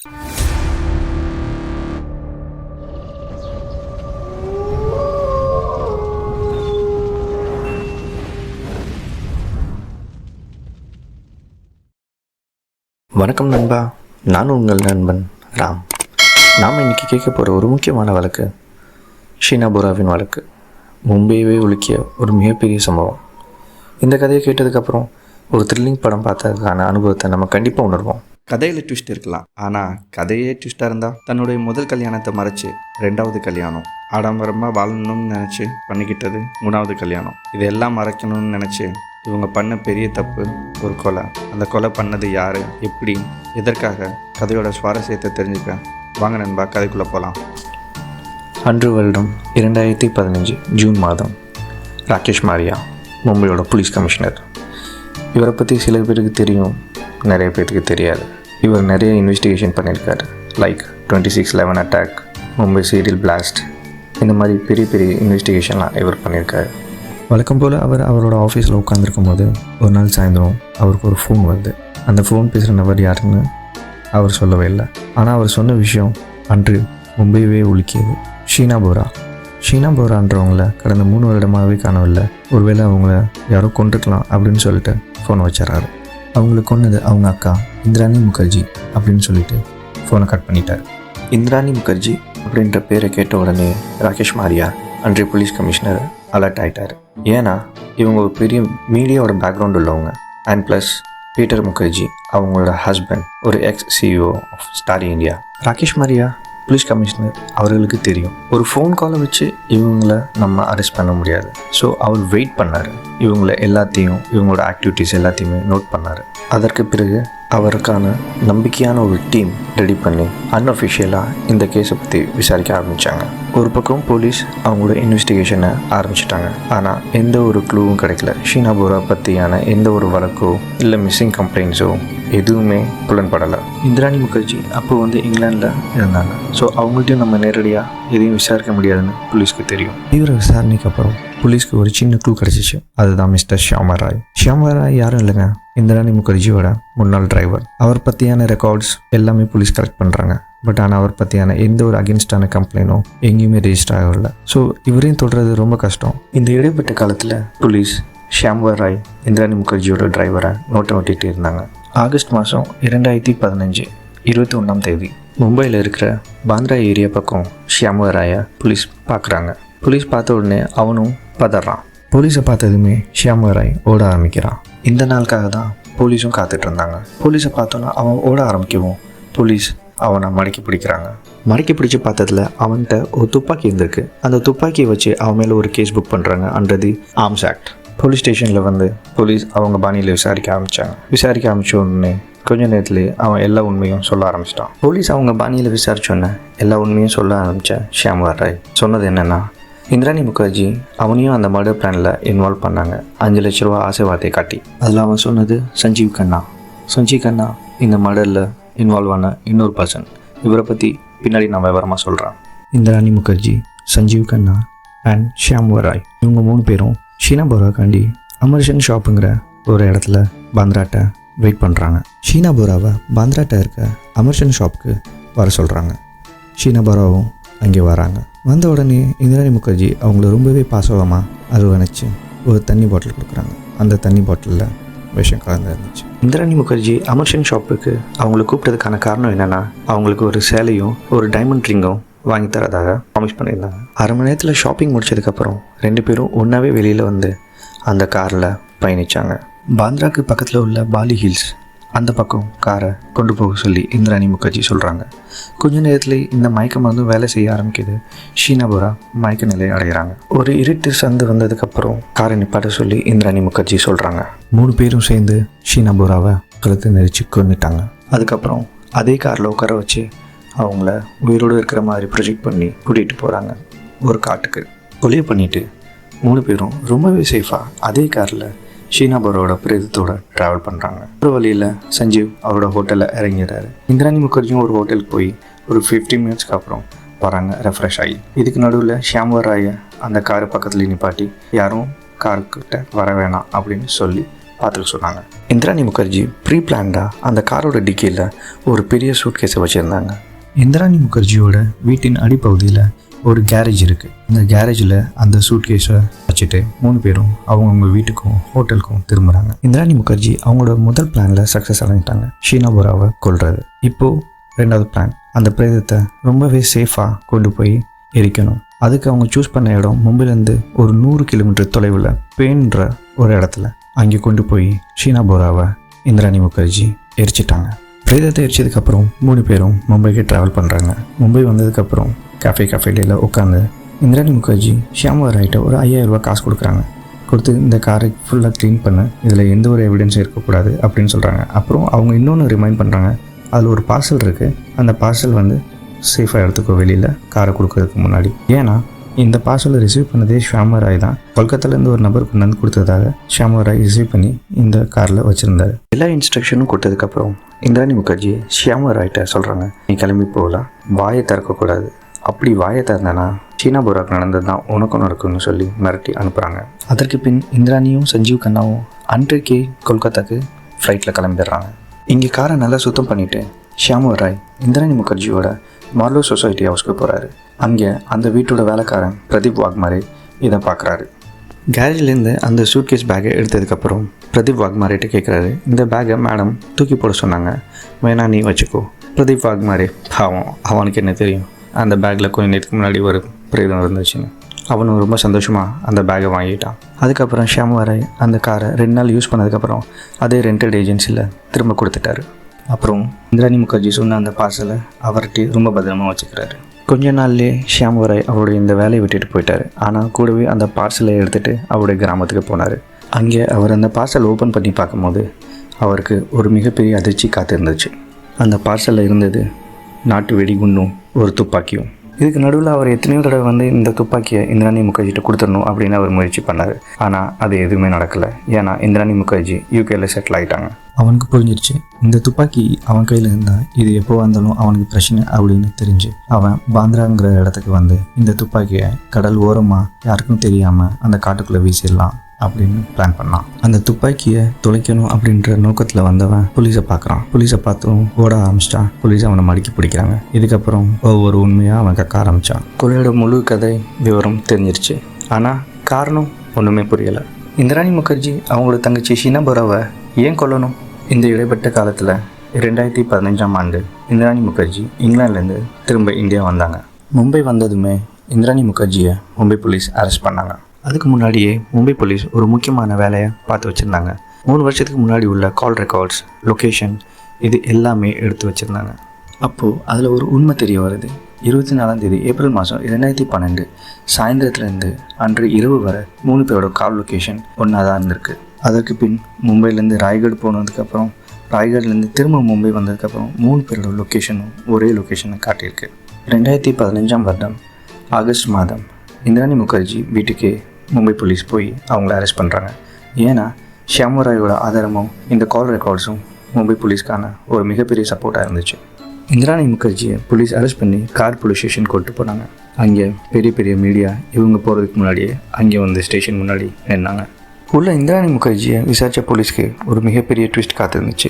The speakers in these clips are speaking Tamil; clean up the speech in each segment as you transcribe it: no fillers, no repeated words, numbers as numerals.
வணக்கம் நண்பா, நான் உங்கள் நண்பன் ராம். நாம் இன்றைக்கி கேட்க போகிற ஒரு முக்கியமான வழக்கு ஷீனா போராவின் வழக்கு. மும்பையவே உலுக்கிய ஒரு மிகப்பெரிய சம்பவம். இந்த கதையை கேட்டதுக்கப்புறம் ஒரு த்ரில்லிங் படம் பார்த்ததுக்கான அனுபவத்தை நம்ம கண்டிப்பாக உணர்வோம். கதையில் ட்விஸ்ட் இருக்கலாம், ஆனால் கதையே ட்விஸ்ட்டாக இருந்தால் தன்னுடைய முதல் கல்யாணத்தை மறைச்சி 2வது கல்யாணம், ஆடம்பரமாக வாழணும்னு நினச்சி பண்ணிக்கிட்டது 3வது கல்யாணம், இதெல்லாம் மறைக்கணும்னு நினச்சி இவங்க பண்ண பெரிய தப்பு ஒரு கொலை. அந்த கொலை பண்ணது யார், எப்படி, எதற்காக? கதையோட சுவாரஸ்யத்தை தெரிஞ்சுக்க வாங்க நண்பா, கதைக்குள்ளே போகலாம். அன்று வருடம் 2015 ஜூன் மாதம். ராகேஷ் மாரியா மும்பையோட போலீஸ் கமிஷனர். இவரை பற்றி சில பேருக்கு தெரியும், நிறைய பேருக்கு தெரியாது. இவர் நிறைய இன்வெஸ்டிகேஷன் பண்ணியிருக்காரு. Like 26/11 attack, Mumbai serial blast, இந்த மாதிரி பெரிய பெரிய இன்வெஸ்டிகேஷன்லாம் இவர் பண்ணியிருக்காரு. வழக்கம் போல் அவர் அவரோட ஆஃபீஸில் உட்காந்துருக்கும் போது ஒரு நாள் சாயந்தரம் அவருக்கு ஒரு ஃபோன் வருது. அந்த ஃபோன் பேசுகிற நபர் யாருன்னு அவர் சொல்லவே இல்லை. ஆனால் அவர் சொன்ன விஷயம் அன்று மும்பையவே உலுக்கியது. ஷீனா போரான்றவங்கள கடந்த 3 வருடமாகவே காணவில்லை. ஒருவேளை அவங்கள யாரோ கொண்டுக்கலாம் அப்படின்னு சொல்லிட்டு ஃபோனை வச்சிடறாரு. அவங்களை கொன்னது அவங்க அக்கா இந்திராணி முகர்ஜி அப்படின்னு சொல்லிட்டு ஃபோனை கட் பண்ணிட்டார். இந்திராணி முகர்ஜி அப்படின்ற பேரை கேட்ட உடனே ராகேஷ் மாரியா அன்றைய போலீஸ் கமிஷனர் அலர்ட் ஆகிட்டார். ஏன்னா இவங்க ஒரு பெரிய மீடியாவோட பேக்ரவுண்ட் உள்ளவங்க. அண்ட் ப்ளஸ் பீட்டர் முகர்ஜி அவங்களோட ஹஸ்பண்ட் ஒரு எக்ஸ்-CEO ஆஃப் ஸ்டார் இந்தியா. ராகேஷ் மாரியா போலீஸ் கமிஷனர் அவர்களுக்கு தெரியும், ஒரு ஃபோன் காலை வச்சு இவங்கள நம்ம அரெஸ்ட் பண்ண முடியாது. ஸோ அவர் வெயிட் பண்ணார். இவங்களோட ஆக்டிவிட்டீஸ் எல்லாத்தையுமே நோட் பண்ணார். அதற்கு பிறகு அவருக்கான நம்பிக்கையான ஒரு டீம் ரெடி பண்ணி அன்அஃபிஷியலாக இந்த கேஸை பற்றி விசாரிக்க ஆரம்பித்தாங்க. ஒரு பக்கம் போலீஸ் அவங்களோட இன்வெஸ்டிகேஷனை ஆரம்பிச்சிட்டாங்க. ஆனால் எந்த ஒரு க்ளூவும் கிடைக்கல. ஷீனா போரா பற்றியான எந்த ஒரு வழக்கோ இல்லை மிஸ்ஸிங் கம்ப்ளைண்ட்ஸோ எதுவுமே புலன்படலை. இந்திராணி முகர்ஜி அப்போ இங்கிலாண்டில் இருந்தாங்க. ஸோ அவங்கள்ட்டையும் நம்ம நேரடியாக எதையும் விசாரிக்க முடியாதுன்னு போலீஸ்க்கு தெரியும். தீவிர விசாரணைக்கு அப்புறம் போலீஸ்க்கு ஒரு சின்ன க்ளூ கிடச்சிச்சு. அதுதான் மிஸ்டர் ஷியாமா ராய் யாரும் இல்லைங்க, இந்திராணி முகர்ஜியோட முன்னாள் டிரைவர். அவர் பற்றியான ரெக்கார்ட்ஸ் எல்லாமே போலீஸ் கலெக்ட் பண்ணுறாங்க. பட் ஆனால் அவர் பற்றியான எந்த ஒரு அகென்ஸ்டான கம்ப்ளைண்ட்டும் எங்கேயுமே ரெஜிஸ்டர் ஆகவில்லை. ஸோ இவரையும் தொடர்றது ரொம்ப கஷ்டம். இந்த இடைப்பட்ட காலத்தில் போலீஸ் ஷியாமா ராய் இந்திராணி முகர்ஜியோட டிரைவரை நோட்டை ஓட்டிகிட்டு இருந்தாங்க. ஆகஸ்ட் மாதம் 2015 21ஆம் தேதி மும்பையில் இருக்கிற பாந்த்ரா ஏரியா பக்கம் ஷியாமா ராயை போலீஸ் பார்க்குறாங்க. போலீஸ் பார்த்த உடனே அவனும் பதறான். போலீஸை பார்த்ததுமே ஷியாமா ராய் ஓட ஆரம்பிக்கிறான். இந்த நாளுக்காக தான் போலீஸும் காத்துட்டு இருந்தாங்க. போலீஸை பார்த்தோன்னா அவன் ஓட ஆரம்பிக்கவும் போலீஸ் அவனை மடக்கி பிடிக்கிறாங்க. மடக்கி பிடிச்சி பார்த்ததில் அவன்கிட்ட ஒரு துப்பாக்கி இருந்திருக்கு. அந்த துப்பாக்கியை வச்சு அவன் மேலே ஒரு கேஸ் புக் பண்ணுறாங்க under the arms act. Police ஸ்டேஷனில் போலீஸ் அவங்க பாணியில் விசாரிக்க ஆரம்பித்த உடனே கொஞ்ச நேரத்துலேயே அவன் எல்லா உண்மையும் சொல்ல ஆரம்பிச்சிட்டான். போலீஸ் அவங்க பாணியில் விசாரித்தோன்னே எல்லா உண்மையும் சொல்ல ஆரம்பித்த ஷியாமா ராய் சொன்னது என்னென்னா, இந்திராணி முகர்ஜி அவனையும் அந்த மர்டர் பிளானில் இன்வால்வ் பண்ணாங்க 5 லட்ச ரூபா ஆசை வார்த்தையை காட்டி. அதில் அவன் சொன்னது சஞ்சீவ் கண்ணா இந்த மர்டரில் இன்வால்வ் ஆன இன்னொரு பர்சன். இவரை பற்றி பின்னாடி நான் விவரமாக சொல்கிறேன். இந்திராணி முகர்ஜி, சஞ்சீவ் கண்ணா அண்ட் ஷியாமா ராய் இவங்க 3 பேரும் ஷீனா போராக்காண்டி அமர்ஷன் ஷாப்புங்கிற ஒரு இடத்துல பாந்த்ராட்ட வெயிட் பண்ணுறாங்க. ஷீனா போராவை பாந்த்ராட்ட இருக்க அமர்ஷன் ஷாப்புக்கு வர சொல்கிறாங்க. ஷீனா போராவும் அங்கே வராங்க. வந்த உடனே இந்திராணி முகர்ஜி அவங்கள ரொம்பவே பாசவமாக அரவணைச்சு ஒரு தண்ணி பாட்டில் கொடுக்குறாங்க. அந்த தண்ணி பாட்டிலில் விஷயம் கலந்து இருந்துச்சு. இந்திராணி முகர்ஜி அமர்ஷன் ஷாப்புக்கு அவங்கள கூப்பிட்டதுக்கான காரணம் என்னென்னா, அவங்களுக்கு ஒரு சேலையும் ஒரு டைமண்ட் ரிங்கும் வாங்கி தரதாக ப்ராமிஸ் பண்ணியிருந்தாங்க. 1/2 மணி நேரத்தில் ஷாப்பிங் முடிச்சதுக்கப்புறம் 2 பேரும் ஒன்றாவே வெளியில் அந்த காரில் பயணித்தாங்க. பாந்த்ராக்கு பக்கத்தில் உள்ள பாலி ஹில்ஸ் அந்த பக்கம் காரை கொண்டு போக சொல்லி இந்திராணி முகர்ஜி சொல்கிறாங்க. கொஞ்ச நேரத்தில் இந்த மயக்க மருந்து வேலை செய்ய ஆரம்பிக்குது. ஷீனா போரா மயக்க நிலை அடைகிறாங்க. ஒரு இருட்டு சந்து வந்ததுக்கப்புறம் காரை நிப்பாட்ட சொல்லி இந்திராணி முகர்ஜி சொல்கிறாங்க. 3 பேரும் சேர்ந்து ஷீனா போராவை கழுத்து நெரிச்சு கொன்னுட்டாங்க. அதுக்கப்புறம் அதே காரில் உட்கார வச்சு அவங்கள உயிரோடு இருக்கிற மாதிரி ப்ரொஜெக்ட் பண்ணி கூட்டிகிட்டு போகிறாங்க ஒரு காட்டுக்கு. கொலை பண்ணிவிட்டு 3 பேரும் ரொம்பவே சேஃபாக அதே காரில் ஷீனா போராவோட பிரேதத்தோடு ட்ராவல் பண்ணுறாங்க. ஒரு வழியில் சஞ்சீவ் அவரோட ஹோட்டலில் இறங்கிறாரு. இந்திராணி முகர்ஜியும் ஒரு ஹோட்டலுக்கு போய் ஒரு 15 மினிட்ஸ்க்கு அப்புறம் வராங்க ரெஃப்ரெஷ் ஆகி. இதுக்கு நடுவில் ஷியாமா ராயை அந்த காரு பக்கத்தில் நிப்பாட்டி யாரும் காருக்கிட்ட வர வேணாம் அப்படின்னு சொல்லி பார்த்துக்க சொன்னாங்க. இந்திராணி முகர்ஜி ப்ரீ பிளான்டாக அந்த காரோட டிக்கியில் ஒரு பெரிய சூட்கேஸை வச்சுருந்தாங்க. இந்திராணி முகர்ஜியோட வீட்டின் அடிப்பகுதியில் ஒரு கேரேஜ் இருக்குது. அந்த கேரேஜில் அந்த சூட்கேஸை வச்சுட்டு 3 பேரும் அவங்கவுங்க வீட்டுக்கும் ஹோட்டலுக்கும் திரும்புகிறாங்க. இந்திராணி முகர்ஜி அவங்களோட முதல் பிளானில் சக்ஸஸ் அடைஞ்சிட்டாங்க, ஷீனா போராவை கொல்றது. இப்போது 2வது பிளான், அந்த பிரேதத்தை ரொம்பவே சேஃபாக கொண்டு போய் எரிக்கணும். அதுக்கு அவங்க சூஸ் பண்ண இடம் மும்பைலேருந்து ஒரு 100 கிலோமீட்டர் தொலைவில் பேன்ற ஒரு இடத்துல. அங்கே கொண்டு போய் ஷீனா போராவை இந்திராணி முகர்ஜி எரிச்சிட்டாங்க. பிரேதத்தை எரிச்சதுக்கப்புறம் 3 பேரும் மும்பைக்கு ட்ராவல் பண்ணுறாங்க. மும்பை வந்ததுக்கப்புறம் கேஃபேல உட்காந்து இந்திராணி முகர்ஜி ஷியாம் வராய்கிட்ட ஒரு 5000 ரூபா காசு கொடுக்குறாங்க. கொடுத்து இந்த காரை ஃபுல்லாக க்ளீன் பண்ண, இதில் எந்த ஒரு எவிடன்ஸும் இருக்கக்கூடாது அப்படின்னு சொல்கிறாங்க. அப்புறம் அவங்க இன்னொன்று ரிமைண்ட் பண்ணுறாங்க, அதில் ஒரு பார்சல் இருக்குது, அந்த பார்சல் சேஃபாக எடுத்துக்கோ வெளியில் காரை கொடுக்கறதுக்கு முன்னாடி. ஏன்னா இந்த பார்சலை ரிசீவ் பண்ணதே ஷியாம் வராய் தான். கொல்கத்தாலேருந்து ஒரு நபர் கொண்டு வந்து கொடுத்ததாக ஷியாம் வராய் ரிசீவ் பண்ணி இந்த காரில் வச்சுருந்தாரு. எல்லா இன்ஸ்ட்ரக்ஷனும் கொடுத்ததுக்கப்புறம் இந்திராணி முகர்ஜி ஷியாம் வராய்கிட்ட சொல்கிறாங்க, நீ கிளம்பி போகலாம், வாயை திறக்கக்கூடாது, அப்படி வாயை திறந்தனா ஷீனா போராக்கு நடந்தது தான் உனக்கும் நடக்கும்னு சொல்லி மிரட்டி அனுப்புகிறாங்க. அதற்கு பின் இந்திராணியும் சஞ்சீவ் கண்ணாவும் அன்றைக்கே கொல்கத்தாக்கு ஃப்ளைட்டில் கிளம்பிடுறாங்க. இங்கே காரை நல்லா சுத்தம் பண்ணிவிட்டு ஷியாம் வராய் இந்திராணி முகர்ஜியோட மார்லோ சொசைட்டி ஹவுஸ்க்கு போகிறாரு. அங்கே அந்த வீட்டோட வேலைக்காரன் பிரதீப் வாக்மாரே இதை பார்க்குறாரு. கேரேஜ்லேருந்து அந்த சூட்கேஸ் பேக்கை எடுத்ததுக்கப்புறம் பிரதீப் வாக்மாரேட்ட கேட்குறாரு, இந்த பேக்கை மேடம் தூக்கி போட சொன்னாங்க, வேணா நீ வச்சுக்கோ. பிரதீப் வாக்மாரே பாவம், அவனுக்கு என்ன தெரியும் அந்த பேக்கில் கொஞ்சம் நேரத்துக்கு முன்னாடி ஒரு பிரேதம் இருந்துச்சுன்னு. அவனும் ரொம்ப சந்தோஷமாக அந்த பேக்கை வாங்கிட்டான். அதுக்கப்புறம் ஷியாம் வராய் அந்த காரை 2 நாள் யூஸ் பண்ணதுக்கப்புறம் அதே ரெண்டட் ஏஜென்சியில் திரும்ப கொடுத்துட்டாரு. அப்புறம் இந்திராணி முகர்ஜி சொன்ன அந்த பார்சலை அவர்கிட்ட ரொம்ப பத்திரமாக வச்சுக்கிறாரு. கொஞ்ச நாள்லேயே ஷியாம் வராய் அவருடைய இந்த வேலையை விட்டுட்டு போயிட்டார். ஆனால் கூடவே அந்த பார்சலை எடுத்துகிட்டு அவருடைய கிராமத்துக்கு போனார். அங்கே அவர் அந்த பார்சல் ஓப்பன் பண்ணி பார்க்கும்போது அவருக்கு ஒரு மிகப்பெரிய அதிர்ச்சி காத்திருந்துச்சு. அந்த பார்சலில் இருந்தது நாட்டு வெடிகுண்டும் ஒரு துப்பாக்கியும். இதுக்கு நடுவில் அவர் எத்தனையோ தடவை இந்த துப்பாக்கியை இந்திராணி முகர்ஜிட்ட கொடுத்துடணும் அப்படின்னு அவர் முயற்சி பண்ணார். ஆனால் அது எதுவுமே நடக்கலை. ஏன்னா இந்திராணி முகர்ஜி யூகேல செட்டில் ஆகிட்டாங்க. அவனுக்கு புரிஞ்சிருச்சு, இந்த துப்பாக்கி அவன் கையில் இருந்தால் இது எப்போ வந்தாலும் அவனுக்கு பிரச்சனை அப்படின்னு தெரிஞ்சு அவன் பாந்திராங்கிற இடத்துக்கு இந்த துப்பாக்கியை கடல் ஓரமாக யாருக்கும் தெரியாமல் அந்த காட்டுக்குள்ளே வீசிடலாம் அப்படின்னு பிளான் பண்ணான். அந்த துப்பாக்கியை தொலைக்கணும் அப்படின்ற நோக்கத்தில் வந்தவன் போலீஸை பார்க்குறான். போலீஸை பார்த்தும் ஓட ஆரம்பிச்சிட்டான். போலீஸ் அவனை மடக்கி பிடிக்கிறாங்க. இதுக்கப்புறம் ஒவ்வொரு உண்மையாக அவன் கக்க ஆரம்பித்தான். கொலையோட முழு கதை விவரம் தெரிஞ்சிருச்சு. ஆனால் காரணம் ஒன்றுமே புரியலை. இந்திராணி முகர்ஜி அவங்களோட தங்கச்சி ஷீனா போராவை ஏன் கொல்லணும்? இந்த இடைப்பட்ட காலத்தில் 2015ஆம் ஆண்டு இந்திராணி முகர்ஜி இங்கிலாந்துலேருந்து திரும்ப இந்தியா வந்தாங்க. மும்பை வந்ததுமே இந்திராணி முகர்ஜியை மும்பை போலீஸ் அரெஸ்ட் பண்ணாங்க. அதுக்கு முன்னாடியே மும்பை போலீஸ் ஒரு முக்கியமான வேலையை பார்த்து வச்சுருந்தாங்க. 3 வருஷத்துக்கு முன்னாடி உள்ள கால் ரெக்கார்ட்ஸ், லொக்கேஷன், இது எல்லாமே எடுத்து வச்சுருந்தாங்க. அப்போது அதில் ஒரு உண்மை தெரிய வருது. 24ஆம் தேதி ஏப்ரல் மாதம் 2012 சாயந்தரத்துலேருந்து அன்று இரவு வரை 3 பேரோட கால் லொக்கேஷன் ஒன்றா தான் இருந்திருக்கு. அதற்கு பின் மும்பைலேருந்து ராய்கட் போனதுக்கப்புறம், ராய்கட்லேருந்து திரும்ப மும்பை வந்ததுக்கப்புறம் 3 பேரோட லொக்கேஷனும் ஒரே லொக்கேஷனை காட்டியிருக்கு. 2015ஆம் வருடம் ஆகஸ்ட் மாதம் இந்திராணி முகர்ஜி வீட்டுக்கே மும்பை போலீஸ் போய் அவங்கள அரெஸ்ட் பண்ணுறாங்க. ஏன்னா ஷியாம் வராயோட ஆதாரமும் இந்த கால் ரெக்கார்ட்ஸும் மும்பை போலீஸ்க்கான ஒரு மிகப்பெரிய சப்போர்ட்டாக இருந்துச்சு. இந்திராணி முகர்ஜியை போலீஸ் அரெஸ்ட் பண்ணி கார் போலீஸ் ஸ்டேஷன் கொண்டு போனாங்க. அங்கே பெரிய பெரிய மீடியா இவங்க போகிறதுக்கு முன்னாடியே அங்கே ஸ்டேஷன் முன்னாடி நின்னாங்க. உள்ள இந்திராணி முகர்ஜியை விசாரித்த போலீஸ்க்கு ஒரு மிகப்பெரிய ட்விஸ்ட் காத்திருந்துச்சு.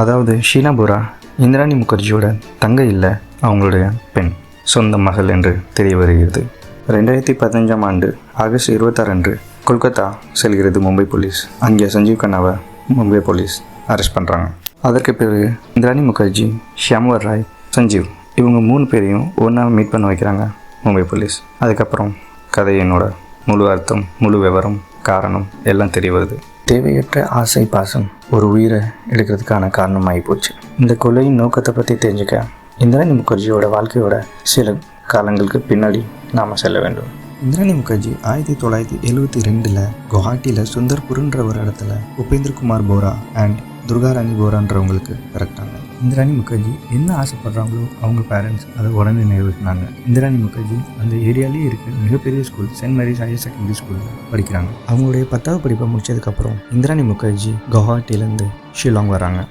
அதாவது ஷீனா போரா இந்திராணி முகர்ஜியோட தங்கை இல்லை, அவங்களுடைய பெண், சொந்த மகள் என்று தெரிய வருகிறது. 2015ஆம் ஆண்டு ஆகஸ்ட் 26 அன்று கொல்கத்தா செல்கிறது மும்பை போலீஸ். அங்கே சஞ்சீவ் கண்ணாவை மும்பை போலீஸ் அரெஸ்ட் பண்ணுறாங்க. அதற்கு பிறகு இந்திராணி முகர்ஜி, ஷியாம் வராய், சஞ்சீவ் இவங்க 3 பேரையும் ஒன்றா மீட் பண்ண வைக்கிறாங்க மும்பை போலீஸ். அதுக்கப்புறம் கதையினோட முழு அர்த்தம், முழு விவரம், காரணம் எல்லாம் தெரிய வருது. தேவையற்ற ஆசை பாசம் ஒரு உயிரை எடுக்கிறதுக்கான காரணமாகி போச்சு. இந்த கொலையின் நோக்கத்தை பற்றி தெரிஞ்சுக்க இந்திராணி முகர்ஜியோட வாழ்க்கையோட சில காலங்களுக்கு பின்னாடி நாம் செல்ல வேண்டும். இந்திராணி முகர்ஜி 1972 குவஹாட்டியில் சுந்தர்புர்ன்ற ஒரு இடத்துல உபேந்திர குமார் போரா அண்ட் துர்காராணி போரான்றவங்களுக்கு பிறக்கிறாங்க. இந்திராணி முகர்ஜி என்ன ஆசைப்படுறாங்களோ அவங்க பேரண்ட்ஸ் அதை உடனே நிறைவேற்றினாங்க. இந்திராணி முகர்ஜி அந்த ஏரியாலேயே இருக்க மிகப்பெரிய school St Mary's higher secondary ஸ்கூலில் படிக்கிறாங்க. அவங்களுடைய 10வது படிப்பை முடிச்சதுக்கப்புறம் இந்திராணி முகர்ஜி குவஹாட்டிலேருந்து ஷிலாங் வராங்க.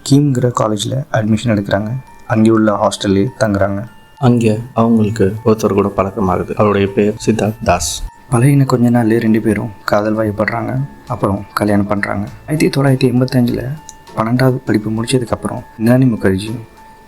கீம்ங்கிற காலேஜில் அட்மிஷன் எடுக்கிறாங்க. அங்கே உள்ள ஹாஸ்டல்லே தங்குறாங்க. அங்கே அவங்களுக்கு ஒருத்தர் கூட பழக்கமாகுது. அவருடைய பேர் சித்தார்த் தாஸ். பழகின கொஞ்ச நாள்லேயே 2 பேரும் காதல் வயப்படுறாங்க. அப்புறம் கல்யாணம் பண்ணுறாங்க. 1985 12வது படிப்பு முடிச்சதுக்கப்புறம் இந்திராணி முகர்ஜி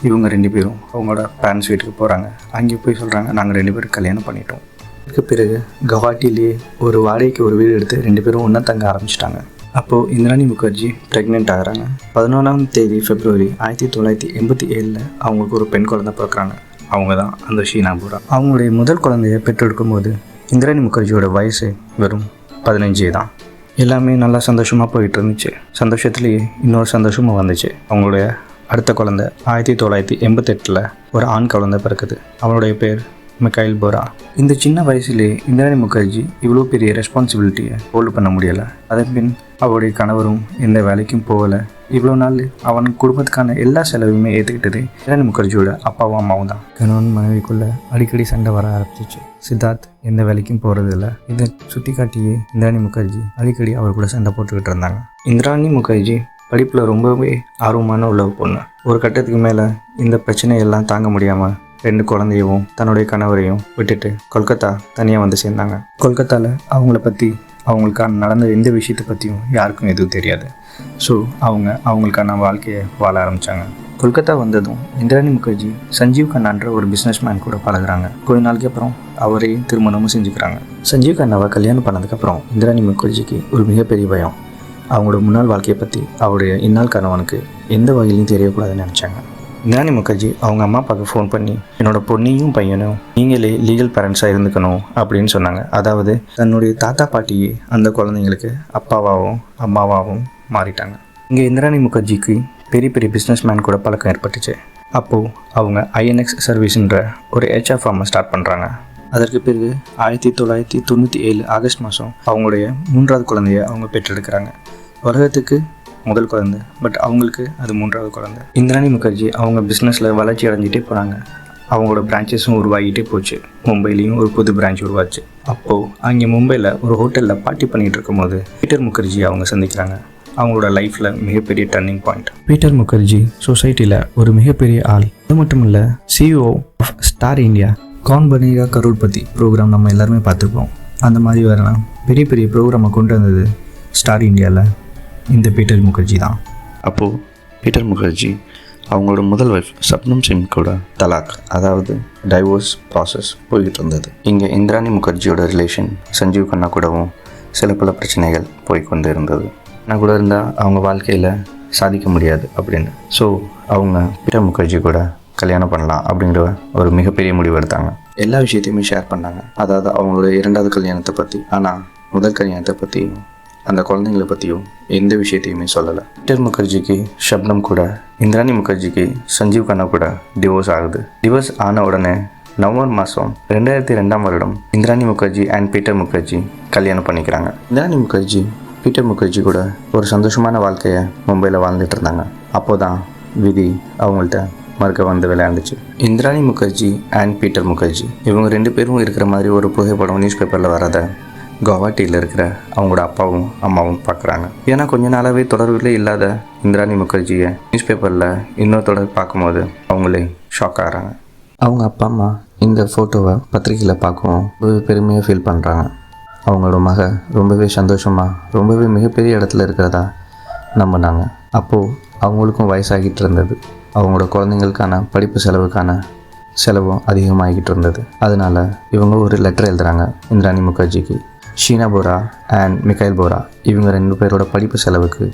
இவங்க 2 பேரும் அவங்களோட பேரண்ட்ஸ் வீட்டுக்கு போகிறாங்க. அங்கே போய் சொல்கிறாங்க, நாங்கள் 2 பேரும் கல்யாணம் பண்ணிட்டோம். அதுக்கு பிறகு கவுஹாட்டிலேயே ஒரு வாடகைக்கு ஒரு வீடு எடுத்து 2 பேரும் ஒன்றா தங்க ஆரம்பிச்சிட்டாங்க. அப்போது இந்திராணி முகர்ஜி ப்ரெக்னென்ட் ஆகிறாங்க. 11ஆம் தேதி February 1987 அவங்களுக்கு ஒரு பெண் குழந்தை பிறக்கிறாங்க. அவங்க தான் அந்த ஷீனா போரா. அவங்களுடைய முதல் குழந்தைய பெற்றெடுக்கும் போது இந்திராணி முகர்ஜியோட வயசு வெறும் 15 தான். எல்லாமே நல்லா சந்தோஷமாக போயிட்டு இருந்துச்சு. சந்தோஷத்துலேயே இன்னொரு சந்தோஷமும் வந்துச்சு. அவங்களுடைய அடுத்த குழந்தை 1988 ஒரு ஆண் குழந்தை பிறக்குது. அவனுடைய பேர் மிகைல் போரா. இந்த சின்ன வயசுலேயே இந்திராணி முகர்ஜி இவ்வளோ பெரிய ரெஸ்பான்சிபிலிட்டியை ஹோல்டு பண்ண முடியலை. அதன் பின் அவருடைய கணவரும் எந்த வேலைக்கும் போகலை. இவ்வளோ நாள் அவன் குடும்பத்துக்கான எல்லா செலவுமே ஏற்றுக்கிட்டது இந்திராணி முகர்ஜியோட அப்பாவும் அம்மாவும் தான். கணவன் மனைவிக்குள்ளே அடிக்கடி சண்டை வர ஆரம்பிச்சிச்சு. சித்தார்த் எந்த வேலைக்கும் போகிறதில்ல. இதை சுட்டி காட்டியே இந்திராணி முகர்ஜி அடிக்கடி அவர் கூட சண்டை போட்டுக்கிட்டு இருந்தாங்க. இந்திராணி முகர்ஜி படிப்பில் ரொம்பவே ஆர்வமான உள்ள பொண்ணு. ஒரு கட்டத்துக்கு மேலே இந்த பிரச்சனையெல்லாம் தாங்க முடியாமல் 2 குழந்தையவும் தன்னுடைய கணவரையும் விட்டுட்டு கொல்கத்தா தனியாக வந்து சேர்ந்தாங்க. கொல்கத்தாவில் அவங்கள பற்றி அவங்களுக்கான நடந்த எந்த விஷயத்தை பற்றியும் யாருக்கும் எதுவும் தெரியாது. ஸோ அவங்களுக்கான வாழ்க்கையை வாழ ஆரம்பித்தாங்க. கொல்கத்தா வந்ததும் இந்திராணி முகர்ஜி சஞ்சீவ் கண்ணான்ற ஒரு பிஸ்னஸ் மேன் கூட பழகுறாங்க. கொஞ்ச நாளைக்கு அப்புறம் அவரையும் திருமணமும் செஞ்சுக்கிறாங்க. சஞ்சீவ் கண்ணாவை கல்யாணம் பண்ணதுக்கப்புறம் இந்திராணி முகர்ஜிக்கு ஒரு மிகப்பெரிய பயம். அவங்களோட முன்னாள் வாழ்க்கையை பற்றி அவருடைய இந்நாள் கணவனுக்கு எந்த வகையிலையும் தெரியக்கூடாதுன்னு நினச்சாங்க. இந்திராணி முகர்ஜி அவங்க அம்மா அப்பாவுக்கு ஃபோன் பண்ணி என்னோட பொண்ணையும் பையனும் நீங்களே லீகல் பேரண்ட்ஸாக இருந்துக்கணும் அப்படின்னு சொன்னாங்க. அதாவது தன்னுடைய தாத்தா பாட்டியே அந்த குழந்தைங்களுக்கு அப்பாவாகவும் அம்மாவாகவும் மாறிட்டாங்க. இங்கே இந்திராணி முகர்ஜிக்கு பெரிய பெரிய பிஸ்னஸ் மேன் கூட பழக்கம் ஏற்பட்டுச்சு. அப்போது அவங்க INX சர்வீஸ்ன்ற ஒரு HR ஃபார்மை ஸ்டார்ட் பண்ணுறாங்க. அதற்கு பிறகு 1997 ஆகஸ்ட் மாதம் அவங்களுடைய 3வது குழந்தைய அவங்க பெற்றெடுக்கிறாங்க. உலகத்துக்கு முதல் குழந்தை, பட் அவங்களுக்கு அது 3வது குழந்தை. இந்திராணி முகர்ஜி அவங்க பிஸ்னஸில் வளர்ச்சி அடைஞ்சிட்டே போனாங்க. அவங்களோட பிரான்ச்சஸும் உருவாகிட்டே போச்சு. மும்பையிலையும் ஒரு புது பிரான்ச் உருவாச்சு. அப்போது அங்கே மும்பையில் ஒரு ஹோட்டலில் பார்ட்டி பண்ணிகிட்டு இருக்கும்போது பீட்டர் முகர்ஜி அவங்க சந்திக்கிறாங்க. அவங்களோட லைஃப்பில் மிகப்பெரிய டர்னிங் பாயிண்ட். பீட்டர் முகர்ஜி சொசைட்டியில் ஒரு மிகப்பெரிய ஆள். அது மட்டும் இல்லை, CEO of Star India Kaun Banega Crorepati programme நம்ம எல்லாருமே பார்த்துருப்போம். அந்த மாதிரி வரலாம் பெரிய பெரிய ப்ரோக்ராமை கொண்டு வந்தது ஸ்டார் இந்தியாவில் இந்த பீட்டர் முகர்ஜி தான். அப்போது பீட்டர் முகர்ஜி அவங்களோட முதல் ஒய்ஃப் சப்னம் சிங் கூட தலாக், அதாவது டைவோர்ஸ் ப்ராசஸ் போய்கிட்டு இருந்தது. இங்கே இந்திராணி முகர்ஜியோட ரிலேஷன் சஞ்சீவ் கண்ணா கூடவும் சில பல பிரச்சனைகள் போய்கொண்டு இருந்தது. நான் கூட இருந்தால் அவங்க வாழ்க்கையில் சாதிக்க முடியாது அப்படின்னு. ஸோ அவங்க பீட்டர் முகர்ஜி கூட கல்யாணம் பண்ணலாம் அப்படிங்கிற ஒரு மிகப்பெரிய முடிவு எடுத்தாங்க. எல்லா விஷயத்தையுமே ஷேர் பண்ணாங்க. அதாவது அவங்களோட 2வது கல்யாணத்தை பற்றி. ஆனால் முதல் கல்யாணத்தை பற்றியும் அந்த குழந்தைங்களை பற்றியும் எந்த விஷயத்தையுமே சொல்லலை. பீட்டர் முகர்ஜிக்கு ஷப்னம் கூட, இந்திராணி முகர்ஜிக்கு சஞ்சீவ் கண்ணா கூட டிவோர்ஸ் ஆகுது. டிவோர்ஸ் ஆன உடனே நவம்பர் மாதம் 2002 இந்திராணி முகர்ஜி அண்ட் பீட்டர் முகர்ஜி கல்யாணம் பண்ணிக்கிறாங்க. இந்திராணி முகர்ஜி பீட்டர் முகர்ஜி கூட ஒரு சந்தோஷமான வாழ்க்கையை மும்பையில் வாழ்ந்துட்டு இருந்தாங்க. அப்போதான் விதி அவங்கள்ட்ட மறுக்க வந்து விளையாண்டுச்சு. இந்திராணி முகர்ஜி அண்ட் பீட்டர் முகர்ஜி இவங்க 2 பேரும் இருக்கிற மாதிரி ஒரு புகைப்படம் நியூஸ் பேப்பரில் வரத கவுஹாட்டியில் இருக்கிற அவங்களோட அப்பாவும் அம்மாவும் பார்க்குறாங்க. ஏன்னா கொஞ்ச நாளாகவே தொடர்பில் இல்லாத இந்திராணி முகர்ஜியை நியூஸ் பேப்பரில் இன்னொரு தொடர் பார்க்கும்போது அவங்களே ஷாக் ஆகிறாங்க. அவங்க அப்பா அம்மா இந்த ஃபோட்டோவை பத்திரிக்கையில் பார்க்கவும் ரொம்பவே பெருமையாக ஃபீல் பண்ணுறாங்க. அவங்களோட மக ரொம்பவே சந்தோஷமாக ரொம்பவே மிகப்பெரிய இடத்துல இருக்கிறதா நம்பினாங்க. அப்போது அவங்களுக்கும் வயசாகிட்டு இருந்தது. அவங்களோட குழந்தைங்களுக்கான படிப்பு செலவும் அதிகமாகிக்கிட்டு இருந்தது. அதனால் இவங்க ஒரு லெட்டர் எழுதுகிறாங்க இந்திராணி முகர்ஜிக்கு. ஷீனா போரா அண்ட் மிகைல் போரா இவங்க 2 பேரோட படிப்பு செலவுக்கு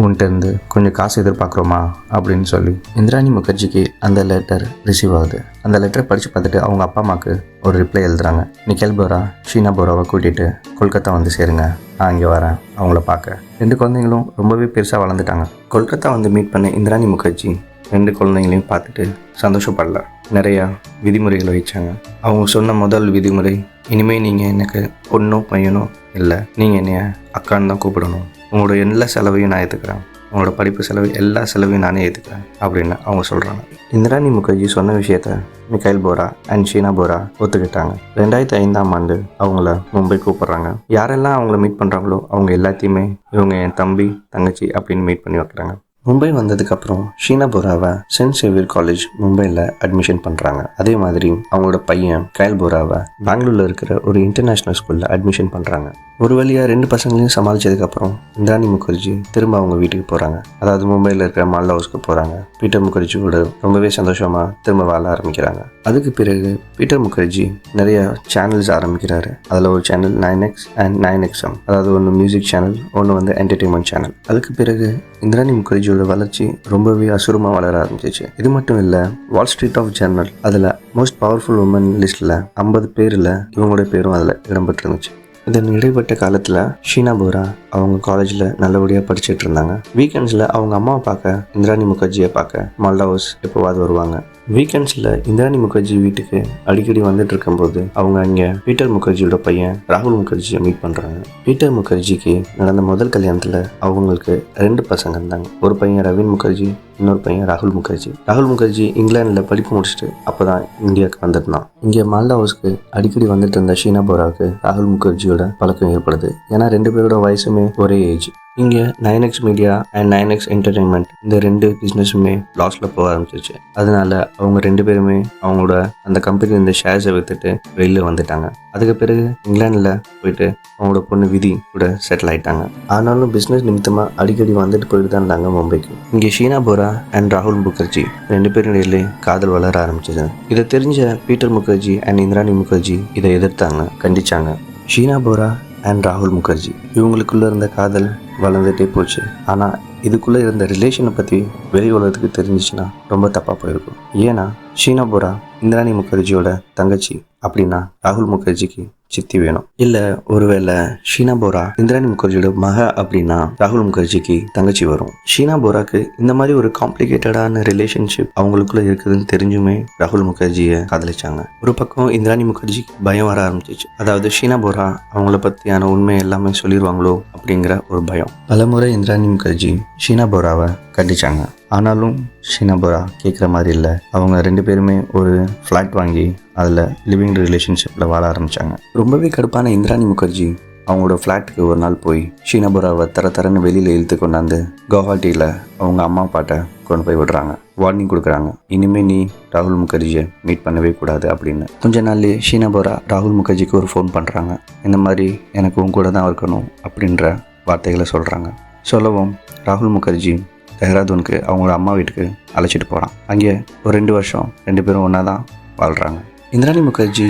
உன்கிட்டருந்து கொஞ்சம் காசு எதிர்பார்க்குறோமா அப்படின்னு சொல்லி இந்திராணி முகர்ஜிக்கு அந்த லெட்டர் ரிசீவ் ஆகுது. அந்த லெட்டரை படித்து பார்த்துட்டு அவங்க அப்பா அம்மாவுக்கு ஒரு ரிப்ளை எழுதுகிறாங்க. மிகைல் போரா ஷீனா போராவை கூட்டிகிட்டு கொல்கத்தா வந்து சேருங்க, நான் இங்கே வரேன் அவங்கள பார்க்க. 2 குழந்தைங்களும் ரொம்பவே பெருசாக வளர்ந்துட்டாங்க. கொல்கத்தா வந்து மீட் பண்ண இந்திராணி முகர்ஜி 2 குழந்தைங்களையும் பார்த்துட்டு சந்தோஷப்படல. நிறையா விதிமுறைகளை வச்சாங்க. அவங்க சொன்ன முதல் விதிமுறை, இனிமேல் நீங்கள் எனக்கு பொண்ணோ பையனோ இல்லை, நீங்கள் என்னைய அக்கான்னு தான் கூப்பிடணும். உங்களோட எல்லா செலவையும் நான் ஏற்றுக்கிறேன், உங்களோட படிப்பு செலவு எல்லா செலவையும் நானே ஏற்றுக்கிறேன் அப்படின்னு அவங்க சொல்கிறாங்க. இந்திராணி முகர்ஜி சொன்ன விஷயத்த மிகைல் போரா அண்ட் ஷீனா போரா ஒத்துக்கிட்டாங்க. 2005 அவங்கள மும்பை கூப்பிட்றாங்க. யாரெல்லாம் அவங்கள மீட் பண்ணுறாங்களோ அவங்க எல்லாத்தையுமே இவங்க என் தம்பி தங்கச்சி அப்படின்னு மீட் பண்ணி வைக்கிறாங்க. மும்பை வந்ததுக்கப்புறம் ஷீனா போராவை சென்ட் சேவியர் காலேஜ் மும்பையில் அட்மிஷன் பண்ணுறாங்க. அதே மாதிரி அவங்களோட பையன் கயல் போராவை பெங்களூரில் இருக்கிற ஒரு இன்டர்நேஷ்னல் ஸ்கூலில் அட்மிஷன் பண்ணுறாங்க. ஒரு வழியாக 2 பசங்களையும் சமாளித்ததுக்கப்புறம் இந்திராணி முகர்ஜி திரும்ப அவங்க வீட்டுக்கு போகிறாங்க. அதாவது மும்பையில் இருக்கிற மால்டா ஹவுஸ்க்கு போகிறாங்க. பீட்டர் முகர்ஜியோட ரொம்பவே சந்தோஷமாக திரும்ப வாழ ஆரம்பிக்கிறாங்க. அதுக்கு பிறகு பீட்டர் முகர்ஜி நிறைய சேனல்ஸ் ஆரம்பிக்கிறாரு. அதில் ஒரு சேனல் 9X அண்ட் 9XM, அதாவது ஒன்று மியூசிக் சேனல், ஒன்று வந்து என்டர்டெயின்மெண்ட் சேனல். அதுக்கு பிறகு இந்திராணி முகர்ஜியோட வளர்ச்சி ரொம்பவே அசுரமாக வளர ஆரம்பிச்சிச்சு. இது மட்டும் இல்லை, வால் ஸ்ட்ரீட் ஆஃப் ஜர்னல் அதில் மோஸ்ட் பவர்ஃபுல் உமன் லிஸ்ட்டில் 50 பேரில் இவங்களோட பேரும் அதில் இடம்பெற்றிருந்துச்சு. இதன் இடைப்பட்ட காலத்தில் ஷீனா போரா அவங்க காலேஜில் நல்லபடியாக படிச்சுட்டு இருந்தாங்க. வீக்கெண்ட்ஸில் அவங்க அம்மாவை பார்க்க இந்திராணி முகர்ஜியை பார்க்க மால்டா ஹவுஸ் எப்போவாது வருவாங்க. வீக்கெண்ட்ஸில் இந்திராணி முகர்ஜி வீட்டுக்கு அடிக்கடி வந்துட்டு இருக்கும்போது அவங்க அங்கே பீட்டர் முகர்ஜியோட பையன் ராகுல் முகர்ஜியை மீட் பண்ணுறாங்க. பீட்டர் முகர்ஜிக்கு நடந்த முதல் கல்யாணத்தில் அவங்களுக்கு 2 பசங்க இருந்தாங்க. ஒரு பையன் ரவீன் முகர்ஜி, இன்னொரு பையன் ராகுல் முகர்ஜி. ராகுல் முகர்ஜி இங்கிலாந்தில் படிப்பு முடிச்சுட்டு அப்போ தான் இந்தியாவுக்கு வந்திருந்தான். இங்கே மால்டா ஹவுஸ்க்கு அடிக்கடி வந்துட்டு இருந்த ஷீனா போராவுக்கு ராகுல் முகர்ஜியோட பழக்கம் ஏற்படுது. ஏன்னா 2 பேரோட வயசுமே ஒரே ஏஜ். இங்கே 9X media and 9X entertainment இந்த 2 பிஸ்னஸுமே லாஸில் போக ஆரம்பிச்சிருச்சு. அதனால அவங்க 2 பேருமே அவங்களோட அந்த கம்பெனி இந்த ஷேர்ஸை விற்றுட்டு வெளியில் வந்துட்டாங்க. அதுக்கு பிறகு இங்கிலாந்தில் போயிட்டு அவங்களோட பொண்ணு விதி கூட செட்டில் ஆகிட்டாங்க. ஆனாலும் பிஸ்னஸ் நிமித்தமாக அடிக்கடி வந்துட்டு போயிட்டு தான் இருந்தாங்க மும்பைக்கு. இங்கே ஷீனா போரா அண்ட் ராகுல் முகர்ஜி 2 பேரும் இடையிலே காதல் வளர ஆரம்பிச்சது. இதை தெரிஞ்ச பீட்டர் முகர்ஜி அண்ட் இந்திராணி முகர்ஜி இதை எதிர்த்தாங்க, கண்டிச்சாங்க. ஷீனா போரா அண்ட் ராகுல் முகர்ஜி இவங்களுக்குள்ளே இருந்த காதல் வளர்ந்துட்டே போச்சு. ஆனால் இதுக்குள்ளே இருந்த ரிலேஷனை பற்றி வெளி உலகத்துக்கு தெரிஞ்சிச்சுன்னா ரொம்ப தப்பாக போயிருக்கும். ஏன்னா ஷீனா போரா இந்திராணி முகர்ஜியோட தங்கச்சி, அப்படின்னா ராகுல் முகர்ஜிக்கு சித்தி வேணும். இல்லை ஒருவேளை ஷீனா போரா இந்திராணி முகர்ஜியோட மக அப்படின்னா ராகுல் முகர்ஜிக்கு தங்கச்சி வரும். ஷீனா போராக்கு இந்த மாதிரி ஒரு காம்ப்ளிகேட்டடான ரிலேஷன்ஷிப் அவங்களுக்குள்ள இருக்குதுன்னு தெரிஞ்சுமே ராகுல் முகர்ஜியை காதலிச்சாங்க. ஒரு பக்கம் இந்திராணி முகர்ஜிக்கு பயம் வர ஆரம்பிச்சிச்சு. அதாவது ஷீனா போரா அவங்கள பற்றியான உண்மை எல்லாமே சொல்லிடுவாங்களோ அப்படிங்கிற ஒரு பயம். பலமுறை இந்திராணி முகர்ஜி ஷீனா போராவை கண்டிச்சாங்க. ஆனாலும் ஷீனா போரா கேட்குற மாதிரி இல்லை. அவங்க 2 பேருமே ஒரு ஃப்ளாட் வாங்கி அதில் லிவிங் ரிலேஷன்ஷிப்பில் வாழ ஆரம்பித்தாங்க. ரொம்பவே கடுப்பான இந்திராணி முகர்ஜி அவங்களோட ஃப்ளாட்டுக்கு ஒரு நாள் போய் ஷீனா போராவை தரன்னு வெளியில் இழுத்து கொண்டாந்து கவுஹாட்டியில் அவங்க அம்மா அப்பாட்ட கொண்டு போய் விடுறாங்க. வார்னிங் கொடுக்குறாங்க, இனிமேல் நீ ராகுல் முகர்ஜியை மீட் பண்ணவே கூடாது அப்படின்னு. கொஞ்ச நாள்லேயே ஷீனா போரா ராகுல் முகர்ஜிக்கு ஒரு ஃபோன் பண்ணுறாங்க. இந்த மாதிரி எனக்கு உன் கூட தான் இருக்கணும் அப்படின்ற வார்த்தைகளை சொல்கிறாங்க. சொல்லவும் ராகுல் முகர்ஜி தெஹ்ராதூனுக்கு அவங்களோட அம்மா வீட்டுக்கு அழைச்சிட்டு போகிறான். அங்கே ஒரு 2 வருஷம் 2 பேரும் ஒன்றா தான் வாழ்கிறாங்க. இந்திராணி முகர்ஜி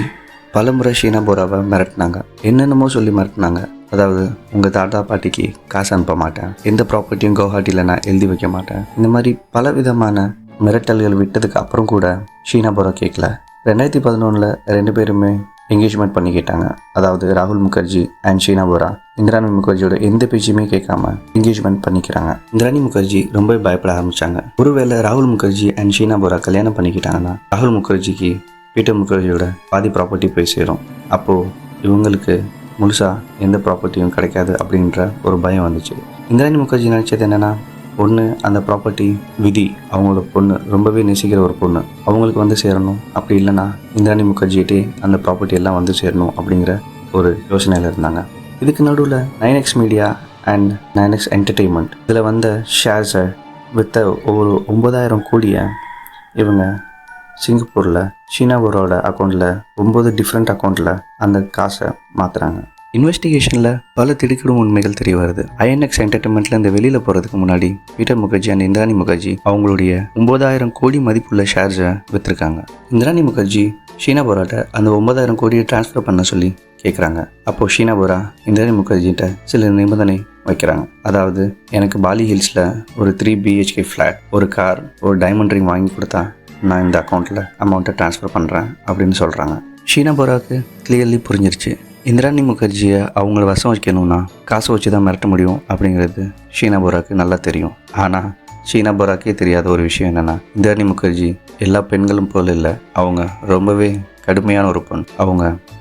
பல முறை ஷீனா போராவை மிரட்டினாங்க. என்னென்னமோ சொல்லி மிரட்டினாங்க. அதாவது உங்கள் தாத்தா பாட்டிக்கு காசு அனுப்ப மாட்டேன், எந்த ப்ராப்பர்ட்டியும் கவுஹாட்டியில் நான் எழுதி வைக்க மாட்டேன், இந்த மாதிரி பல விதமான மிரட்டல்கள் விட்டதுக்கு அப்புறம் கூட ஷீனா போரா கேட்கல. 2011 2 பேருமே என்கேஜ்மெண்ட் பண்ணிக்கிட்டாங்க. அதாவது ராகுல் முகர்ஜி அண்ட் ஷீனா போரா இந்திராணி முகர்ஜியோட எந்த பேச்சுமே கேட்காம என்கேஜ்மெண்ட் பண்ணிக்கிறாங்க. இந்திராணி முகர்ஜி ரொம்ப பயப்பட ஆரம்பிச்சாங்க. ஒருவேளை ராகுல் முகர்ஜி அண்ட் ஷீனா போரா கல்யாணம் பண்ணிக்கிட்டாங்கன்னா ராகுல் முகர்ஜிக்கு பீட்டர் முகர்ஜியோட பாதி ப்ராப்பர்ட்டி போய் சேரும். அப்போது இவங்களுக்கு முழுசாக எந்த ப்ராப்பர்ட்டியும் கிடைக்காது அப்படின்ற ஒரு பயம் வந்துச்சு. இந்திராணி முகர்ஜி நினச்சது என்னென்னா, ஒன்று அந்த ப்ராப்பர்ட்டி விதி அவங்களோட பொண்ணு, ரொம்பவே நேசிக்கிற ஒரு பொண்ணு, அவங்களுக்கு வந்து சேரணும். அப்படி இல்லைன்னா இந்திராணி முகர்ஜிகிட்டே அந்த ப்ராப்பர்ட்டி எல்லாம் வந்து சேரணும் அப்படிங்கிற ஒரு யோசனையில் இருந்தாங்க. இதுக்கு நடுவில் 9X media and 9X entertainment இதில் வந்த ஷேர்ஸை விற்ற ஒரு 9,000 கோடியை இவங்க சிங்கப்பூரில் ஷீனா போராவோட அக்கௌண்ட்டில் 9 டிஃப்ரெண்ட் அக்கௌண்ட்டில் அந்த காசை மாற்றுறாங்க. இன்வெஸ்டிகேஷனில் பல திடுக்கிடும் உண்மைகள் தெரிய வருது. 9X என்டர்டெயின்மெண்ட்டில் இந்த வெளியில் போகிறதுக்கு முன்னாடி பீட்டர் முகர்ஜி அண்ட் இந்திராணி முகர்ஜி அவங்களுடைய 9,000 கோடி மதிப்புள்ள ஷேர்ஸை விற்றுருக்காங்க. இந்திராணி முகர்ஜி ஷீனா போராட்ட அந்த 9,000 கோடியை டிரான்ஸ்ஃபர் பண்ண சொல்லி கேட்குறாங்க. அப்போது ஷீனா போரா இந்திராணி முகர்ஜிகிட்ட சில நிபந்தனை வைக்கிறாங்க. அதாவது எனக்கு பாலி ஹில்ஸில் ஒரு 3 BHK ஃப்ளாட், ஒரு கார், ஒரு டைமண்ட் ரிங் வாங்கி கொடுத்தா நான் இந்த அக்கௌண்ட்டில் அமௌண்ட்டை ட்ரான்ஸ்ஃபர் பண்ணுறேன் அப்படின்னு சொல்கிறாங்க. ஷீனா போராவுக்கு கிளியர்லி புரிஞ்சிருச்சு, இந்திராணி முகர்ஜியை அவங்கள வசம் வைக்கணும்னா காசை வச்சு தான் மிரட்ட முடியும் அப்படிங்கிறது ஷீனா போராவுக்கு நல்லா தெரியும். ஆனால் ஷீனா போராக்கே தெரியாத ஒரு விஷயம் என்னென்னா, இந்திராணி முகர்ஜி எல்லா பெண்களும் போல இல்லை. அவங்க ரொம்பவே கடுமையான ஒரு பெண்.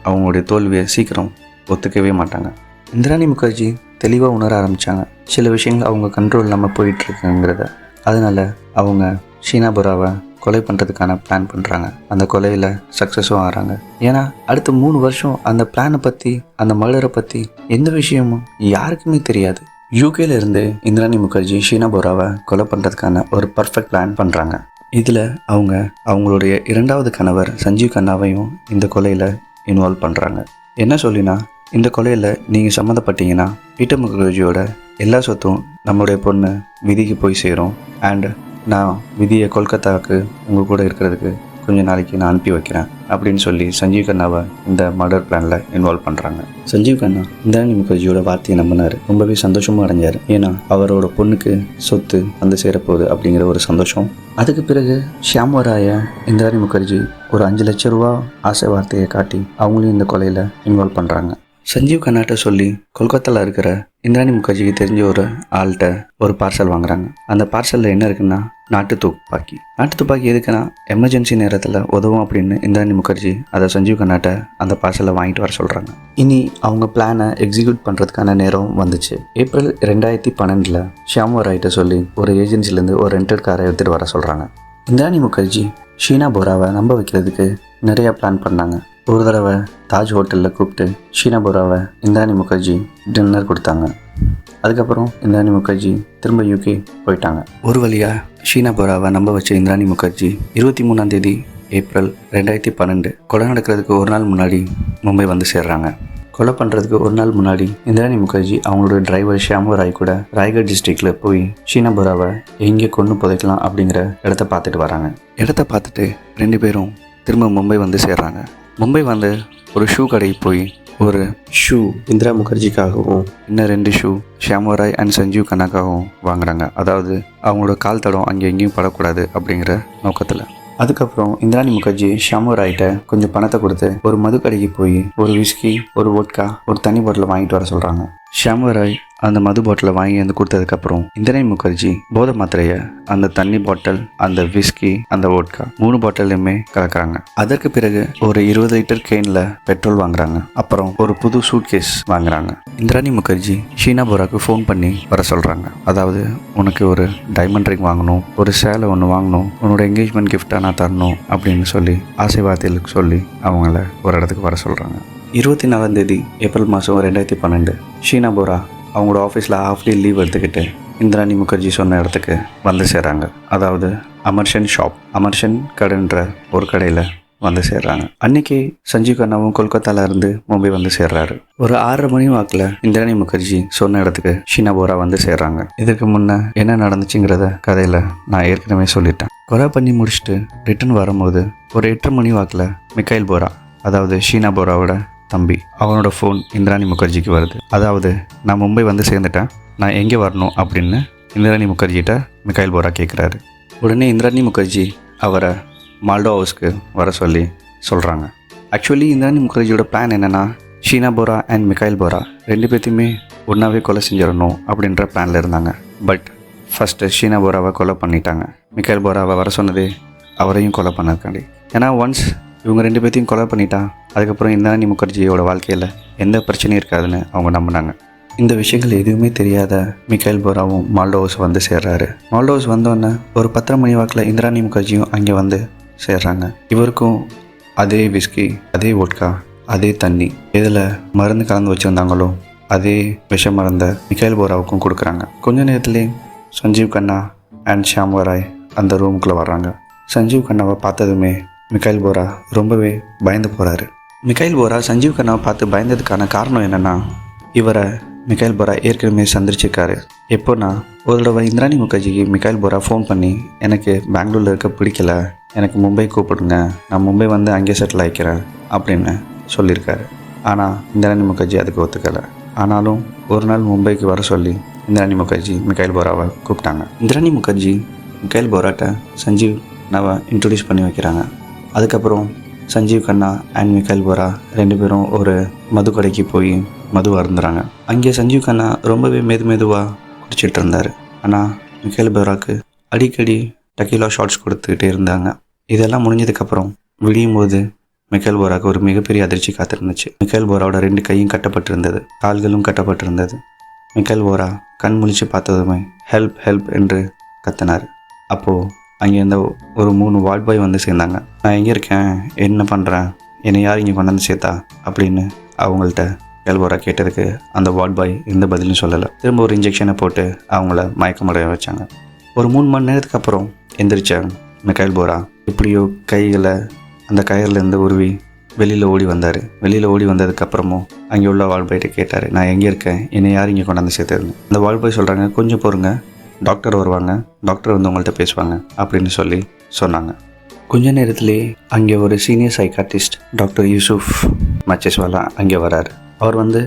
அவங்களுடைய தோல்வியை சீக்கிரம் ஒத்துக்கவே மாட்டாங்க. இந்திராணி முகர்ஜி தெளிவாக உணர ஆரம்பித்தாங்க சில விஷயங்கள் அவங்க கண்ட்ரோல் இல்லாமல் போயிட்டுருக்குங்கிறத. அதனால் அவங்க ஷீனா போராவை கொலை பண்ணுறதுக்கான பிளான் பண்ணுறாங்க. அந்த கொலையில் சக்ஸஸும் ஆகிறாங்க. ஏன்னா அடுத்த 3 வருஷம் அந்த பிளானை பற்றி, அந்த மர்டரை பற்றி எந்த விஷயமும் யாருக்குமே தெரியாது. யூகேல இருந்து இந்திராணி முகர்ஜி ஷீனா போராவை கொலை பண்ணுறதுக்கான ஒரு பர்ஃபெக்ட் பிளான் பண்ணுறாங்க. இதில் அவங்களுடைய இரண்டாவது கணவர் சஞ்சீவ் கண்ணாவையும் இந்த கொலையில் இன்வால்வ் பண்ணுறாங்க. என்ன சொல்லினா, இந்த கொலையில் நீங்கள் சம்மந்தப்பட்டீங்கன்னா பீட்டர் முகர்ஜியோட எல்லா சொத்தும் நம்மளுடைய பொண்ணு விதிக்கு போய் சேரும். அண்ட் நான் விதியை கொல்கத்தாவுக்கு உங்கள் கூட இருக்கிறதுக்கு கொஞ்ச நாளைக்கு நான் அனுப்பி வைக்கிறேன் அப்படின்னு சொல்லி சஞ்சீவ் கண்ணாவை இந்த மர்டர் பிளானில் இன்வால்வ் பண்ணுறாங்க. சஞ்சீவ் கண்ணா இந்திராணி முகர்ஜியோட வார்த்தையை நம்பினார். ரொம்பவே சந்தோஷமாக அடைஞ்சார். ஏன்னா அவரோட பொண்ணுக்கு சொத்து வந்து சேரப்போகுது அப்படிங்கிற ஒரு சந்தோஷம். அதுக்கு பிறகு ஷியாமராயை இந்திராணி முகர்ஜி ஒரு 5 லட்சம் ரூபா ஆசை வார்த்தையை காட்டி அவங்களையும் இந்த கொலையில் இன்வால்வ் பண்ணுறாங்க. சஞ்சீவ் கண்ணாட்ட சொல்லி கொல்கத்தாவில் இருக்கிற இந்திராணி முகர்ஜிக்கு தெரிஞ்ச ஒரு ஆள்கிட்ட ஒரு பார்சல் வாங்குறாங்க. அந்த பார்சலில் என்ன இருக்குன்னா நாட்டு துப்பாக்கி எதுக்குன்னா எமர்ஜென்சி நேரத்தில் உதவும் அப்படின்னு இந்திராணி முகர்ஜி அதை சஞ்சீவ் கண்ணாட்ட அந்த பார்சலை வாங்கிட்டு வர சொல்கிறாங்க. இனி அவங்க பிளானை எக்ஸிக்யூட் பண்ணுறதுக்கான நேரம் வந்துச்சு. ஏப்ரல் 2012 ஷியாமராய்கிட்ட சொல்லி ஒரு ஏஜென்சிலேருந்து ஒரு ரெண்டட் காரை எடுத்துகிட்டு வர சொல்கிறாங்க. இந்திராணி முகர்ஜி ஷீனா போராவை நம்ப வைக்கிறதுக்கு நிறையா பிளான் பண்ணாங்க. ஒரு தடவை தாஜ் ஹோட்டலில் கூப்பிட்டு ஷீனா போராவை இந்திராணி முகர்ஜி டின்னர் கொடுத்தாங்க. அதுக்கப்புறம் இந்திராணி முகர்ஜி திரும்ப யூகே போயிட்டாங்க. ஒரு வழியாக ஷீனா போராவை நம்ப வச்ச இந்திராணி முகர்ஜி 23 ஏப்ரல் 2012 கொலை நடக்கிறதுக்கு ஒரு நாள் முன்னாடி மும்பை வந்து சேர்றாங்க. கொலை பண்ணுறதுக்கு ஒரு நாள் முன்னாடி இந்திராணி முகர்ஜி அவங்களோட டிரைவர் ஷியாமராய் கூட ராய்கட் டிஸ்ட்ரிக்டில் போய் ஷீனா போராவை எங்கே கொண்டு புதைக்கலாம் அப்படிங்கிற இடத்த பார்த்துட்டு வராங்க. இடத்த பார்த்துட்டு 2 பேரும் திரும்ப மும்பை வந்து சேர்றாங்க. மும்பை வந்து ஒரு ஷூ கடைக்கு போய் ஒரு ஷூ இந்திரா முகர்ஜிக்காகவும் இன்னும் 2 ஷூ ஷியாமராய் அண்ட் சஞ்சீவ் கண்ணாக்காகவும் வாங்குறாங்க. அதாவது அவங்களோட கால் தடம் அங்கே எங்கேயும் படக்கூடாது அப்படிங்கிற நோக்கத்தில். அதுக்கப்புறம் இந்திராணி முகர்ஜி ஷியாமராய்கிட்ட கொஞ்சம் பணத்தை கொடுத்து ஒரு மது கடைக்கு போய் ஒரு விஸ்கி, ஒரு வோட்கா, ஒரு தண்ணி பாட்டில் வாங்கிட்டு வர சொல்கிறாங்க. ஷியாமராய் அந்த மது பாட்டிலை வாங்கி வந்து கொடுத்ததுக்கப்புறம் இந்திராணி முகர்ஜி போதை மாத்திரையை அந்த தண்ணி பாட்டில், அந்த விஸ்கி, அந்த வோட்கா 3 பாட்டிலையுமே கலக்குறாங்க. அதற்கு பிறகு ஒரு 20 லிட்டர் கேனில் பெட்ரோல் வாங்குறாங்க. அப்புறம் ஒரு புது சூட்கேஸ் வாங்குறாங்க. இந்திராணி முகர்ஜி ஷீனா போராக்கு ஃபோன் பண்ணி வர சொல்கிறாங்க. அதாவது உனக்கு ஒரு டைமண்ட் ரிங் வாங்கணும், ஒரு சேலை ஒன்று வாங்கணும், உன்னோட என்கேஜ்மெண்ட் கிஃப்டாக நான் தரணும் அப்படின்னு சொல்லி ஆசை வார்த்தைகளுக்கு சொல்லி அவங்கள ஒரு இடத்துக்கு வர சொல்கிறாங்க. 24 ஏப்ரல் மாதம் 2012 ஷீனா போரா அவங்களோட ஆஃபீஸில் ஹாஃப்லி லீவ் எடுத்துக்கிட்டு இந்திராணி முகர்ஜி சொன்ன இடத்துக்கு வந்து சேர்றாங்க. அதாவது அமர்ஷன் கடைன்ற ஒரு கடையில் வந்து சேர்றாங்க. அன்னைக்கு சஞ்சீவ் கண்ணாவும் கொல்கத்தால இருந்து மும்பை வந்து சேர்றாரு. ஒரு 6:30 மணி வாக்கில் இந்திராணி முகர்ஜி சொன்ன இடத்துக்கு ஷீனா போரா வந்து சேர்றாங்க. இதுக்கு முன்னே என்ன நடந்துச்சுங்கிறத கதையில் நான் ஏற்கனவே சொல்லிட்டேன். கொலை பண்ணி முடிச்சுட்டு ரிட்டர்ன் வரும்போது ஒரு 8:30 மணி வாக்கில் மிக்கைல் போரா, அதாவது ஷீனா போராவோட தம்பி, அவனோட ஃபோன் இந்திராணி முகர்ஜிக்கு வருது. அதாவது நான் மும்பை வந்து சேர்ந்துட்டேன், நான் எங்கே வரணும் அப்படின்னு இந்திராணி முகர்ஜிகிட்ட மிக்கைல் போரா கேட்குறாரு. உடனே இந்திராணி முகர்ஜி அவரை மால்டோ ஹவுஸ்க்கு வர சொல்லி சொல்கிறாங்க. ஆக்சுவலி இந்திராணி முகர்ஜியோட பிளான் என்னென்னா ஷீனா போரா அண்ட் மிக்கைல் போரா 2 பேர்த்தையுமே ஒன்றாவே கொலை செஞ்சிடணும் அப்படின்ற பிளானில் இருந்தாங்க. பட் ஃபஸ்ட்டு ஷீனா போராவை கொலை பண்ணிட்டாங்க. மிக்கைல் போராவை வர சொன்னதே அவரையும் கொலை பண்ணதுக்காண்டி. ஏன்னா ஒன்ஸ் இவங்க 2 பேர்த்தையும் கொலை பண்ணிட்டா அதுக்கப்புறம் இந்திராணி முகர்ஜியோட வாழ்க்கையில் எந்த பிரச்சனையும் இருக்காதுன்னு அவங்க நம்பினாங்க. இந்த விஷயங்கள் எதுவுமே தெரியாத மிக்கைல் போராவும் மால்டோ ஹவுஸ் வந்து சேர்றாரு. மால்டோ ஹவுஸ் வந்தோடனே ஒரு 10:30 மணி வாக்கில் இந்திராணி முகர்ஜியும் அங்கே வந்து சேர்றாங்க. இவருக்கும் அதே விஸ்கி, அதே வோட்கா, அதே தண்ணி, இதில் மருந்து கலந்து வச்சுருந்தாங்களோ அதே விஷ மருந்தை மிக்கைல் போராவுக்கும் கொடுக்குறாங்க. கொஞ்ச நேரத்துலேயே சஞ்சீவ் கண்ணா அண்ட் ஷியாமராய் அந்த ரூமுக்குள்ளே வர்றாங்க. சஞ்சீவ் கண்ணாவை பார்த்ததுமே மிக்கைல் போரா ரொம்பவே பயந்து போகிறாரு. மிக்கைல் போரா சஞ்சீவ் கண்ணாவை பார்த்து பயந்ததுக்கான காரணம் என்னென்னா, இவரை மிக்கைல் போரா ஏற்கனவே சந்திச்சிருக்காரு. எப்போனா ஒரு தடவை இந்திராணி முகர்ஜிக்கு மிக்கைல் போரா ஃபோன் பண்ணி எனக்கு பெங்களூரில் இருக்க பிடிக்கல, எனக்கு மும்பை கூப்பிடுங்க, நான் மும்பை வந்து அங்கே செட்டில் ஆகிக்கிறேன் அப்படின்னு சொல்லியிருக்காரு. ஆனால் இந்திராணி முகர்ஜி அதுக்கு ஒத்துக்கலை. ஆனாலும் ஒரு நாள் மும்பைக்கு வர சொல்லி இந்திராணி முகர்ஜி மிக்கைல் போராவை கூப்பிட்டாங்க. இந்திராணி முகர்ஜி மிக்கைல் போராட்ட சஞ்சீவ் கண்ணாவை இன்ட்ரடியூஸ் பண்ணி வைக்கிறாங்க. அதுக்கப்புறம் சஞ்சீவ் கண்ணா அண்ட் மிக்கைல் போரா 2 பேரும் ஒரு மது கடைக்கு போய் மது அருந்துறாங்க. அங்கே சஞ்சீவ் கண்ணா ரொம்பவே மெதுவாக குடிச்சிட்டு இருந்தார். ஆனால் மிக்கைல் போராக்கு அடிக்கடி டக்கீலா ஷாட்ஸ் கொடுத்துக்கிட்டே இருந்தாங்க. இதெல்லாம் முடிஞ்சதுக்கப்புறம் விடியும் போது மிக்கைல் போராக்கு ஒரு மிகப்பெரிய அதிர்ச்சி காத்திருந்துச்சு. மிக்கைல் போராவோட 2 கையும் கட்டப்பட்டிருந்தது, கால்களும் கட்டப்பட்டிருந்தது. மிக்கைல் போரா கண் முழிச்சு பார்த்ததுமே ஹெல்ப் ஹெல்ப் என்று கத்தினார். அப்போது அங்கே இருந்த ஒரு 3 வார்ட் பாய் வந்து சேர்ந்தாங்க. நான் எங்கே இருக்கேன், என்ன பண்ணுறேன், என்னை யார் இங்கே கொண்டாந்து சேர்த்தா அப்படின்னு அவங்கள்ட்ட மிக்கைல் போரா கேட்டதுக்கு அந்த வார்ட் பாய் எந்த பதிலும் சொல்லலை. திரும்ப ஒரு இன்ஜெக்ஷனை போட்டு அவங்கள மயக்கமடைய வச்சாங்க. ஒரு 3 மணி நேரத்துக்கு அப்புறம் எந்திரிச்ச மிக்கைல் போரா எப்படியோ கைகளை அந்த கயிறுலேருந்து உருவி வெளியில் ஓடி வந்தார். வெளியில் ஓடி வந்ததுக்கப்புறமும் அங்கே உள்ள வார்ட் பாய்கிட்ட கேட்டார், நான் எங்கே இருக்கேன், என்னை யார் இங்கே கொண்டாந்து சேர்த்துருங்க. அந்த வார்ட் பாய் சொல்கிறாங்க, கொஞ்சம் பொறுங்க, டாக்டர் வருவாங்க, டாக்டர் வந்து உங்கள்கிட்ட பேசுவாங்க அப்படின்னு சொல்லி சொன்னாங்க. கொஞ்ச நேரத்திலே அங்கே ஒரு சீனியர் சைக்காட்ரிஸ்ட் டாக்டர் யூசுஃப் மச்சேஸ்வாலா அங்கே வராரு. அவர் வந்து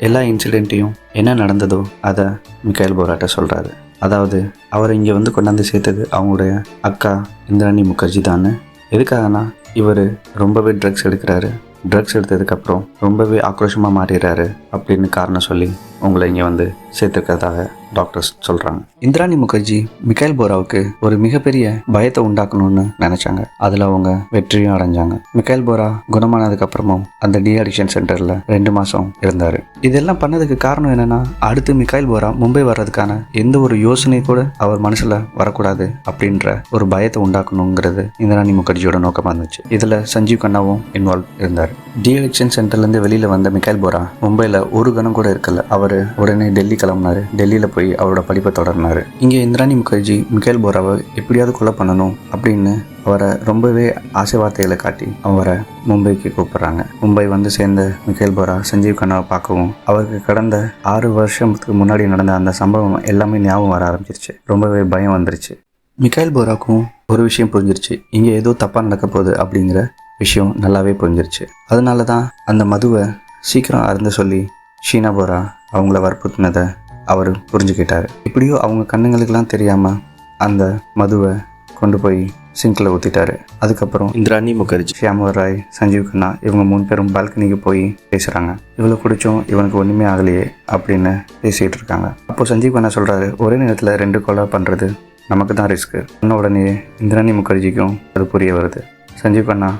எல்லா இன்சிடெண்ட்டையும் என்ன நடந்ததோ அதை மிக்கைல் போராட்ட சொல்கிறாரு. அதாவது அவர் இங்கே வந்து கொண்டாந்து சேர்த்தது அவங்களுடைய அக்கா இந்திராணி முகர்ஜி தானே. எதுக்காகனா இவர் ரொம்பவே ட்ரக்ஸ் எடுக்கிறாரு, ட்ரக்ஸ் எடுத்ததுக்கப்புறம் ரொம்பவே ஆக்ரோஷமாக மாறிடுறாரு அப்படின்னு காரணம் சொல்லி உங்களை இங்கே வந்து சேர்த்துருக்கிறதாக டாக்டர்ஸ் சொல்கிறாங்க. இந்திராணி முகர்ஜி மிக்கைல் போராவுக்கு ஒரு மிகப்பெரிய பயத்தை உண்டாக்கணும்னு நினச்சாங்க. அதில் அவங்க வெற்றியும் அடைஞ்சாங்க. மிக்கைல் போரா குணமானதுக்கப்புறமும் அந்த டி அடிக்ஷன் சென்டரில் 2 மாதம் இருந்தார். இதெல்லாம் பண்ணதுக்கு காரணம் என்னென்னா, அடுத்து மிக்கைல் போரா மும்பை வர்றதுக்கான எந்த ஒரு யோசனை கூட அவர் மனசில் வரக்கூடாது அப்படின்ற ஒரு பயத்தை உண்டாக்கணுங்கிறது இந்திராணி முகர்ஜியோட நோக்கமாக இருந்துச்சு. இதில் சஞ்சீவ் கண்ணாவும் இன்வால்வ் இருந்தார். டி அடிக்ஷன் சென்டர்லேருந்து வெளியில் வந்த மிக்கைல் போரா மும்பையில் ஒரு கணம் கூட இருக்கல. அவர் உடனே டெல்லி கிளம்புனாரு. டெல்லியில் போய் அவரோட படிப்பை தொடர்னாரு. இங்கே இந்திராணி முகர்ஜி மிக்கைல் போராவை எப்படியாவது கொலை பண்ணணும் அப்படின்னு அவரை ரொம்பவே ஆசை வார்த்தைகளை காட்டி அவரை மும்பைக்கு கூப்பிட்றாங்க. மும்பை வந்து சேர்ந்த மிக்கைல் போரா சஞ்சீவ் கண்ணாவை பார்க்கவும் அவருக்கு கடந்த 6 வருஷத்துக்கு முன்னாடி நடந்த அந்த சம்பவம் எல்லாமே ஞாபகம் வர ஆரம்பிச்சிருச்சு. ரொம்பவே பயம் வந்துருச்சு. மிக்கைல் போராக்கும் ஒரு விஷயம் புரிஞ்சிருச்சு, இங்கே ஏதோ தப்பாக நடக்க போகுது அப்படிங்கிற விஷயம் நல்லாவே புரிஞ்சிருச்சு. அதனால தான் அந்த மதுவை சீக்கிரம் அருந்த சொல்லி ஷீனா போரா அவங்கள வற்புறுத்தினதை அவர் புரிஞ்சுக்கிட்டார். இப்படியோ அவங்க கண்ணுங்களுக்கெல்லாம் தெரியாமல் அந்த மதுவை கொண்டு போய் சிங்கில் ஊற்றிட்டாரு. அதுக்கப்புறம் இந்திராணி முகர்ஜி, ஷியாம ராய், சஞ்சீவ் கண்ணா இவங்க 3 பேரும் பால்கனிக்கு போய் பேசுகிறாங்க. இவ்வளோ குடிச்சும் இவனுக்கு ஒன்றுமே ஆகலையே அப்படின்னு பேசிகிட்டு இருக்காங்க. அப்போது சஞ்சீவ் கண்ணா சொல்கிறாரு, ஒரே நேரத்தில் 2 கொலை பண்ணுறது நமக்கு தான் ரிஸ்க்கு. சொன்ன உடனே இந்திராணி முகர்ஜிக்கும் அது புரிய வருது. சஞ்சீவ் கண்ணா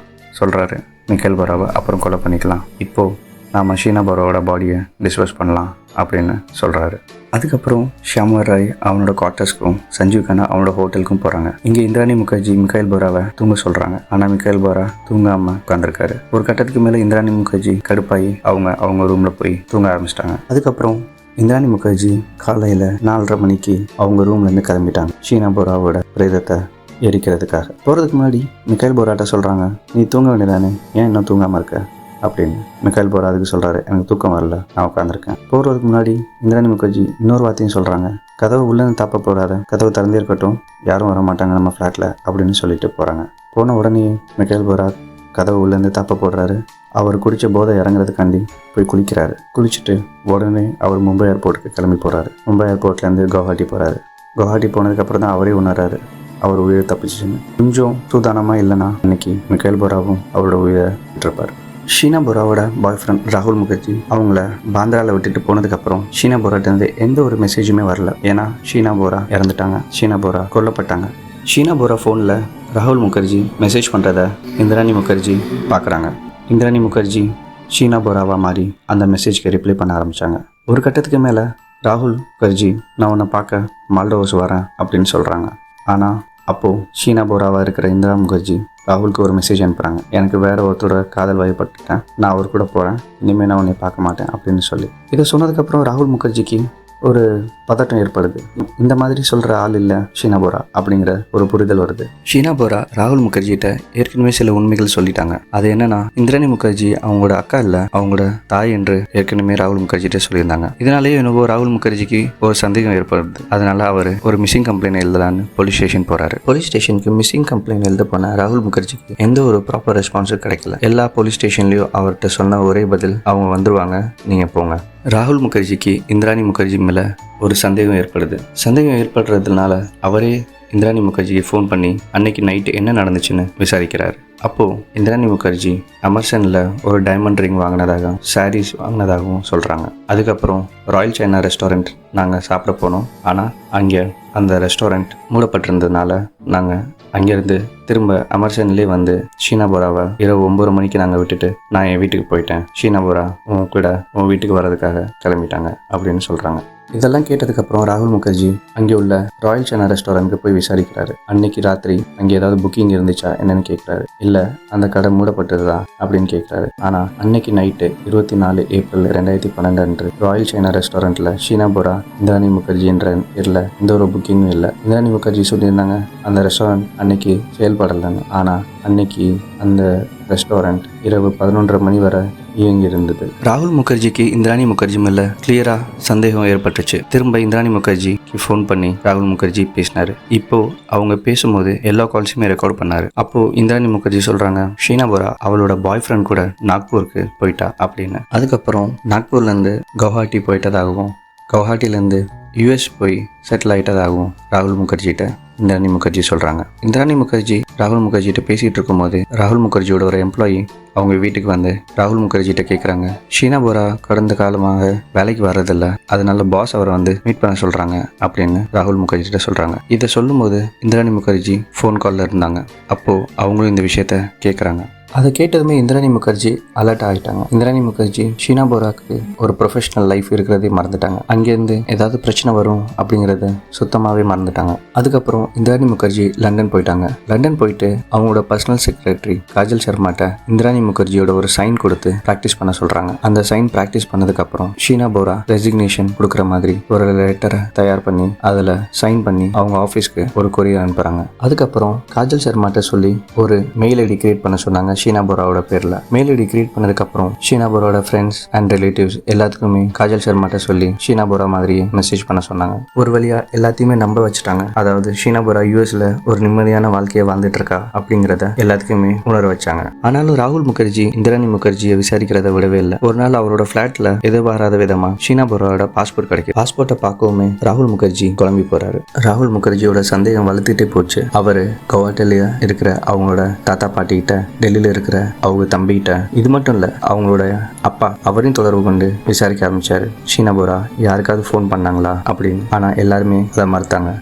சொல்கிறாரு, மிக்கைல் போராவை அப்புறம் கொலை பண்ணிக்கலாம், இப்போது நாம் ஷீனா போராவோட பாடியை டிஸ்போஸ் பண்ணலாம் அப்படின்னு சொல்கிறாரு. அதுக்கப்புறம் ஷியாம ராய் அவனோட குவார்ட்டர்ஸ்க்கும் சஞ்சீவ் கண்ணா அவனோட ஹோட்டலுக்கும் போகிறாங்க. இங்கே இந்திராணி முகர்ஜி மிக்கைல் போராவை தூங்க சொல்கிறாங்க. ஆனால் மிக்கைல் போரா தூங்காமல் உட்காந்துருக்காரு. ஒரு கட்டத்துக்கு மேலே இந்திராணி முகர்ஜி கடுப்பாகி அவங்க ரூமில் போய் தூங்க ஆரம்பிச்சிட்டாங்க. அதுக்கப்புறம் இந்திராணி முகர்ஜி காலையில் 4:30 மணிக்கு அவங்க ரூம்லேருந்து கிளம்பிட்டாங்க ஷீனா போராவோட பிரேதத்தை எரிக்கிறதுக்காக. போகிறதுக்கு முன்னாடி மிக்கைல் போராட்ட சொல்கிறாங்க, நீ தூங்க வேண்டியதானே, ஏன் இன்னும் தூங்காமல் இருக்க அப்படின்னு. மிக்கைல் போரா அதுக்கு சொல்கிறாரு, எனக்கு தூக்கம் வரல, நான் உட்காந்துருக்கேன். போகிறதுக்கு முன்னாடி இந்திராணி முகர்ஜி இன்னொரு வார்த்தையும் சொல்கிறாங்க, கதவு உள்ளேருந்து தாப்ப போடாத, கதவு திறந்தே இருக்கட்டும், யாரும் வர மாட்டாங்க நம்ம ஃப்ளாட்டில் அப்படின்னு சொல்லிட்டு போகிறாங்க. போன உடனே மிக்கைல் போரா கதவு உள்ளேருந்து தாப்ப போடுறாரு. அவர் குடித்த போதை இறங்குறதுக்காண்டி போய் குளிக்கிறாரு. குளிச்சுட்டு உடனே அவர் மும்பை ஏர்போர்ட்டுக்கு கிளம்பி போகிறாரு. மும்பை ஏர்போர்ட்லேருந்து குவஹாட்டி போகிறாரு. குவஹாட்டி போனதுக்கப்புறம் தான் அவரே உணர்றாரு அவர் உயிரை தப்பிச்சுன்னு. கொஞ்சம் சூதானமாக இல்லைன்னா இன்னைக்கு மிக்கைல் போராவும் அவரோட உயிரை விட்டுருப்பார். ஷீனா போராவோட பாய் ஃப்ரெண்ட் ராகுல் முகர்ஜி அவங்கள பாந்திராவில் விட்டுட்டு போனதுக்கப்புறம் ஷீனா போராட்டேருந்து எந்த ஒரு மெசேஜுமே வரல. ஏன்னா ஷீனா போரா இறந்துட்டாங்க, ஷீனா போரா கொல்லப்பட்டாங்க. ஷீனா போரா ஃபோனில் ராகுல் முகர்ஜி மெசேஜ் பண்ணுறத இந்திராணி முகர்ஜி பார்க்குறாங்க. இந்திராணி முகர்ஜி ஷீனா போராவாக மாறி அந்த மெசேஜ்க்கு ரிப்ளை பண்ண ஆரம்பித்தாங்க. ஒரு கட்டத்துக்கு மேலே ராகுல் முகர்ஜி, நான் உன்னை பார்க்க மால்டோஸ் வரேன் அப்படின்னு சொல்கிறாங்க. ஆனால் அப்போது ஷீனா போராவாக இருக்கிற இந்திரா முகர்ஜி ராகுலுக்கு ஒரு மெசேஜ் அனுப்புகிறாங்க, எனக்கு வேறு ஒருத்தரோட காதல் வயப்பட்டுட்டேன், நான் அவர் கூட போகிறேன், இனிமேல் நான் உன்னை பார்க்க மாட்டேன் அப்படின்னு சொல்லி. இதை சொன்னதுக்கப்புறம் ராகுல் முகர்ஜிக்கு ஒரு பதட்டம் ஏற்படுது. இந்த மாதிரி சொல்கிற ஆள் இல்லை ஷீனா போரா அப்படிங்கிற ஒரு புரிதல் வருது. ஷீனா போரா ராகுல் முகர்ஜிகிட்ட ஏற்கனவே சில உண்மைகள் சொல்லிட்டாங்க. அது என்னன்னா, இந்திராணி முகர்ஜி அவங்களோட அக்கா இல்லை, அவங்களோட தாய் என்று ஏற்கனவே ராகுல் முகர்ஜிகிட்ட சொல்லியிருந்தாங்க. இதனாலேயே என்னவோ ராகுல் முகர்ஜிக்கு ஒரு சந்தேகம் ஏற்படுது. அதனால அவர் ஒரு மிஸ்ஸிங் கம்ப்ளைண்ட் எழுதலான்னு போலீஸ் ஸ்டேஷன் போறாரு. போலீஸ் ஸ்டேஷனுக்கு மிஸ்ஸிங் கம்ப்ளைண்ட் எழுத போன ராகுல் முகர்ஜிக்கு எந்த ஒரு ப்ராப்பர் ரெஸ்பான்ஸும் கிடைக்கல. எல்லா போலீஸ் ஸ்டேஷன்லயும் அவர்கிட்ட சொன்ன ஒரே பதில், அவங்க வந்துருவாங்க, நீங்க போங்க. ராகுல் முகர்ஜிக்கு இந்திராணி முகர்ஜி மேலே ஒரு சந்தேகம் ஏற்படுது. சந்தேகம் ஏற்படுறதுனால அவரே இந்திராணி முகர்ஜிக்கு ஃபோன் பண்ணி அன்னைக்கு நைட்டு என்ன நடந்துச்சுன்னு விசாரிக்கிறார். அப்போது இந்திராணி முகர்ஜி அமர்சனில் ஒரு டைமண்ட் ரிங் வாங்கினதாகவும் சாரீஸ் வாங்கினதாகவும் சொல்கிறாங்க. அதுக்கப்புறம் ராயல் சைனா ரெஸ்டாரண்ட் நாங்கள் சாப்பிட போனோம். ஆனால் அங்கே அந்த ரெஸ்டாரண்ட் மூடப்பட்டிருந்ததுனால நாங்கள் அங்கேருந்து திரும்ப அமர்சன்லேயே வந்து ஷீனா போராவை இரவு 9 மணிக்கு நாங்கள் விட்டுட்டு நான் என் வீட்டுக்கு போயிட்டேன். ஷீனா போரா உன் கூட உன் வீட்டுக்கு வர்றதுக்காக கிளம்பிட்டாங்க அப்படின்னு சொல்கிறாங்க. இதெல்லாம் கேட்டதுக்கப்புறம் ராகுல் முகர்ஜி அங்கே உள்ள ராயல் சைனா ரெஸ்டாரண்ட்டுக்கு போய் விசாரிக்கிறாரு. அன்னைக்கு ராத்திரி அங்கே ஏதாவது புக்கிங் இருந்துச்சா என்னன்னு கேட்குறாரு. இல்லை, அந்த கடை மூடப்பட்டதுதான் அப்படின்னு கேட்குறாரு. ஆனால் அன்னைக்கு நைட்டு 24 ஏப்ரல் 2012 அன்று ராயல் சைனா ரெஸ்டாரண்ட்டில் ஷீனா போரா இந்திராணி முகர்ஜி என்ற பேரில் எந்த ஒரு புக்கிங்கும் இல்லை. இந்திராணி முகர்ஜி சொல்லியிருந்தாங்க அந்த ரெஸ்டாரண்ட் அன்னைக்கு செயல்படலைன்னு. ஆனால் அன்னைக்கு அந்த ரெஸ்டாரண்ட் இரவு 11:30 மணி வரை இயங்கியிருந்தது. ராகுல் முகர்ஜிக்கு இந்திராணி முகர்ஜி மேல கிளியரா சந்தேகம் ஏற்பட்டுச்சு. திரும்ப இந்திராணி முகர்ஜிக்கு ஃபோன் பண்ணி ராகுல் முகர்ஜி பேசினாரு. இப்போ அவங்க பேசும்போது எல்லா கால்ஸுமே ரெக்கார்ட் பண்ணாரு. அப்போ இந்திராணி முகர்ஜி சொல்றாங்க, ஷீனா போரா அவளோட பாய் ஃப்ரெண்ட் கூட நாக்பூருக்கு போயிட்டா அப்படின்னு. அதுக்கப்புறம் நாக்பூர்ல இருந்து கவுஹாட்டி போயிட்டதாகவும் கவுஹாட்டிலேருந்து யூஎஸ் போய் செட்டில் ஆகிட்டதாகவும் ராகுல் முகர்ஜிகிட்ட இந்திராணி முகர்ஜி சொல்கிறாங்க. இந்திராணி முகர்ஜி ராகுல் முகர்ஜிகிட்ட பேசிகிட்டு இருக்கும்போது ராகுல் முகர்ஜியோட ஒரு எம்ப்ளாயி அவங்க வீட்டுக்கு வந்து ராகுல் முகர்ஜிகிட்ட கேட்குறாங்க, ஷீனா போரா கடந்த காலமாக வேலைக்கு வர்றதில்ல, அதனால பாஸ் அவரை வந்து மீட் பண்ண சொல்கிறாங்க அப்படின்னு ராகுல் முகர்ஜிகிட்ட சொல்கிறாங்க. இதை சொல்லும்போது இந்திராணி முகர்ஜி ஃபோன் காலில் இருந்தாங்க. அப்போது அவங்களும் இந்த விஷயத்த கேட்குறாங்க. அதை கேட்டதுமே இந்திராணி முகர்ஜி அலர்ட் ஆகிட்டாங்க. இந்திராணி முகர்ஜி ஷீனா போராக்கு ஒரு ப்ரொஃபஷனல் லைஃப் இருக்கிறதே மறந்துட்டாங்க. அங்கேருந்து ஏதாவது பிரச்சனை வரும் அப்படிங்கிறத சுத்தமாகவே மறந்துட்டாங்க. அதுக்கப்புறம் இந்திராணி முகர்ஜி லண்டன் போயிட்டாங்க. லண்டன் போயிட்டு அவங்களோட பர்சனல் செக்ரட்டரி காஜல் சர்மாட்ட இந்திராணி முகர்ஜியோட ஒரு சைன் கொடுத்து ப்ராக்டிஸ் பண்ண சொல்கிறாங்க. அந்த சைன் ப்ராக்டிஸ் பண்ணதுக்கப்புறம் ஷீனா போரா ரெசிக்னேஷன் கொடுக்குற மாதிரி ஒரு லெட்டரை தயார் பண்ணி அதில் சைன் பண்ணி அவங்க ஆஃபீஸ்க்கு ஒரு கொரியர் அனுப்புகிறாங்க. அதுக்கப்புறம் காஜல் சர்மாட்ட சொல்லி ஒரு மெயில் ஐடி கிரியேட் பண்ண சொன்னாங்க. ஷீனா போராவோட பேரில் மெயில் ஐடி கிரியேட் பண்ணதுக்கப்புறம் ஷீனா போராவோட ஃப்ரெண்ட்ஸ் அண்ட் ரிலேட்டிவ்ஸ் எல்லாத்துக்குமே காஜல் சர்மாட்ட சொல்லி ஷீனா போரா மாதிரியே மெசேஜ் பண்ண சொன்னாங்க. ஒரு வழியா எல்லாத்தையுமே நம்ப வச்சுட்டாங்க. அதாவது ஷீனா போரா யூஎஸ்ல ஒரு நிம்மதியான வாழ்க்கையை வாழ்ந்துட்டு இருக்கா அப்படிங்கிறத எல்லாத்துக்குமே உணர வச்சாங்க. ஆனாலும் ராகுல் முகர்ஜி இந்திராணி முகர்ஜியை விசாரிக்கிறத விடவே இல்லை. ஒரு நாள் அவரோட ஃபிளாட்ல எதிர்பாராத விதமா ஷீனா போராவோட பாஸ்போர்ட் கிடைக்கும். பாஸ்போர்ட்டை பார்க்கவுமே ராகுல் முகர்ஜி குழம்பி போறாரு. ராகுல் முகர்ஜியோட சந்தேகம் வளர்த்துட்டே போச்சு. அவரு கவுஹாட்டில இருக்கிற அவங்களோட தாத்தா பாட்டி கிட்ட, டெல்லியில இருக்கிற அவங்க தம்பிகிட்ட, இது மட்டும் இல்லை அவங்களோட அப்பா அவரையும் தொடர்பு கொண்டு விசாரிக்க ஆரம்பிச்சாரு. ஷீனா போரா யாருக்காவது ஃபோன் பண்ணாங்களா அப்படின்னு. ஆனால் எல்லாருமே அதை மறுத்தாங்க.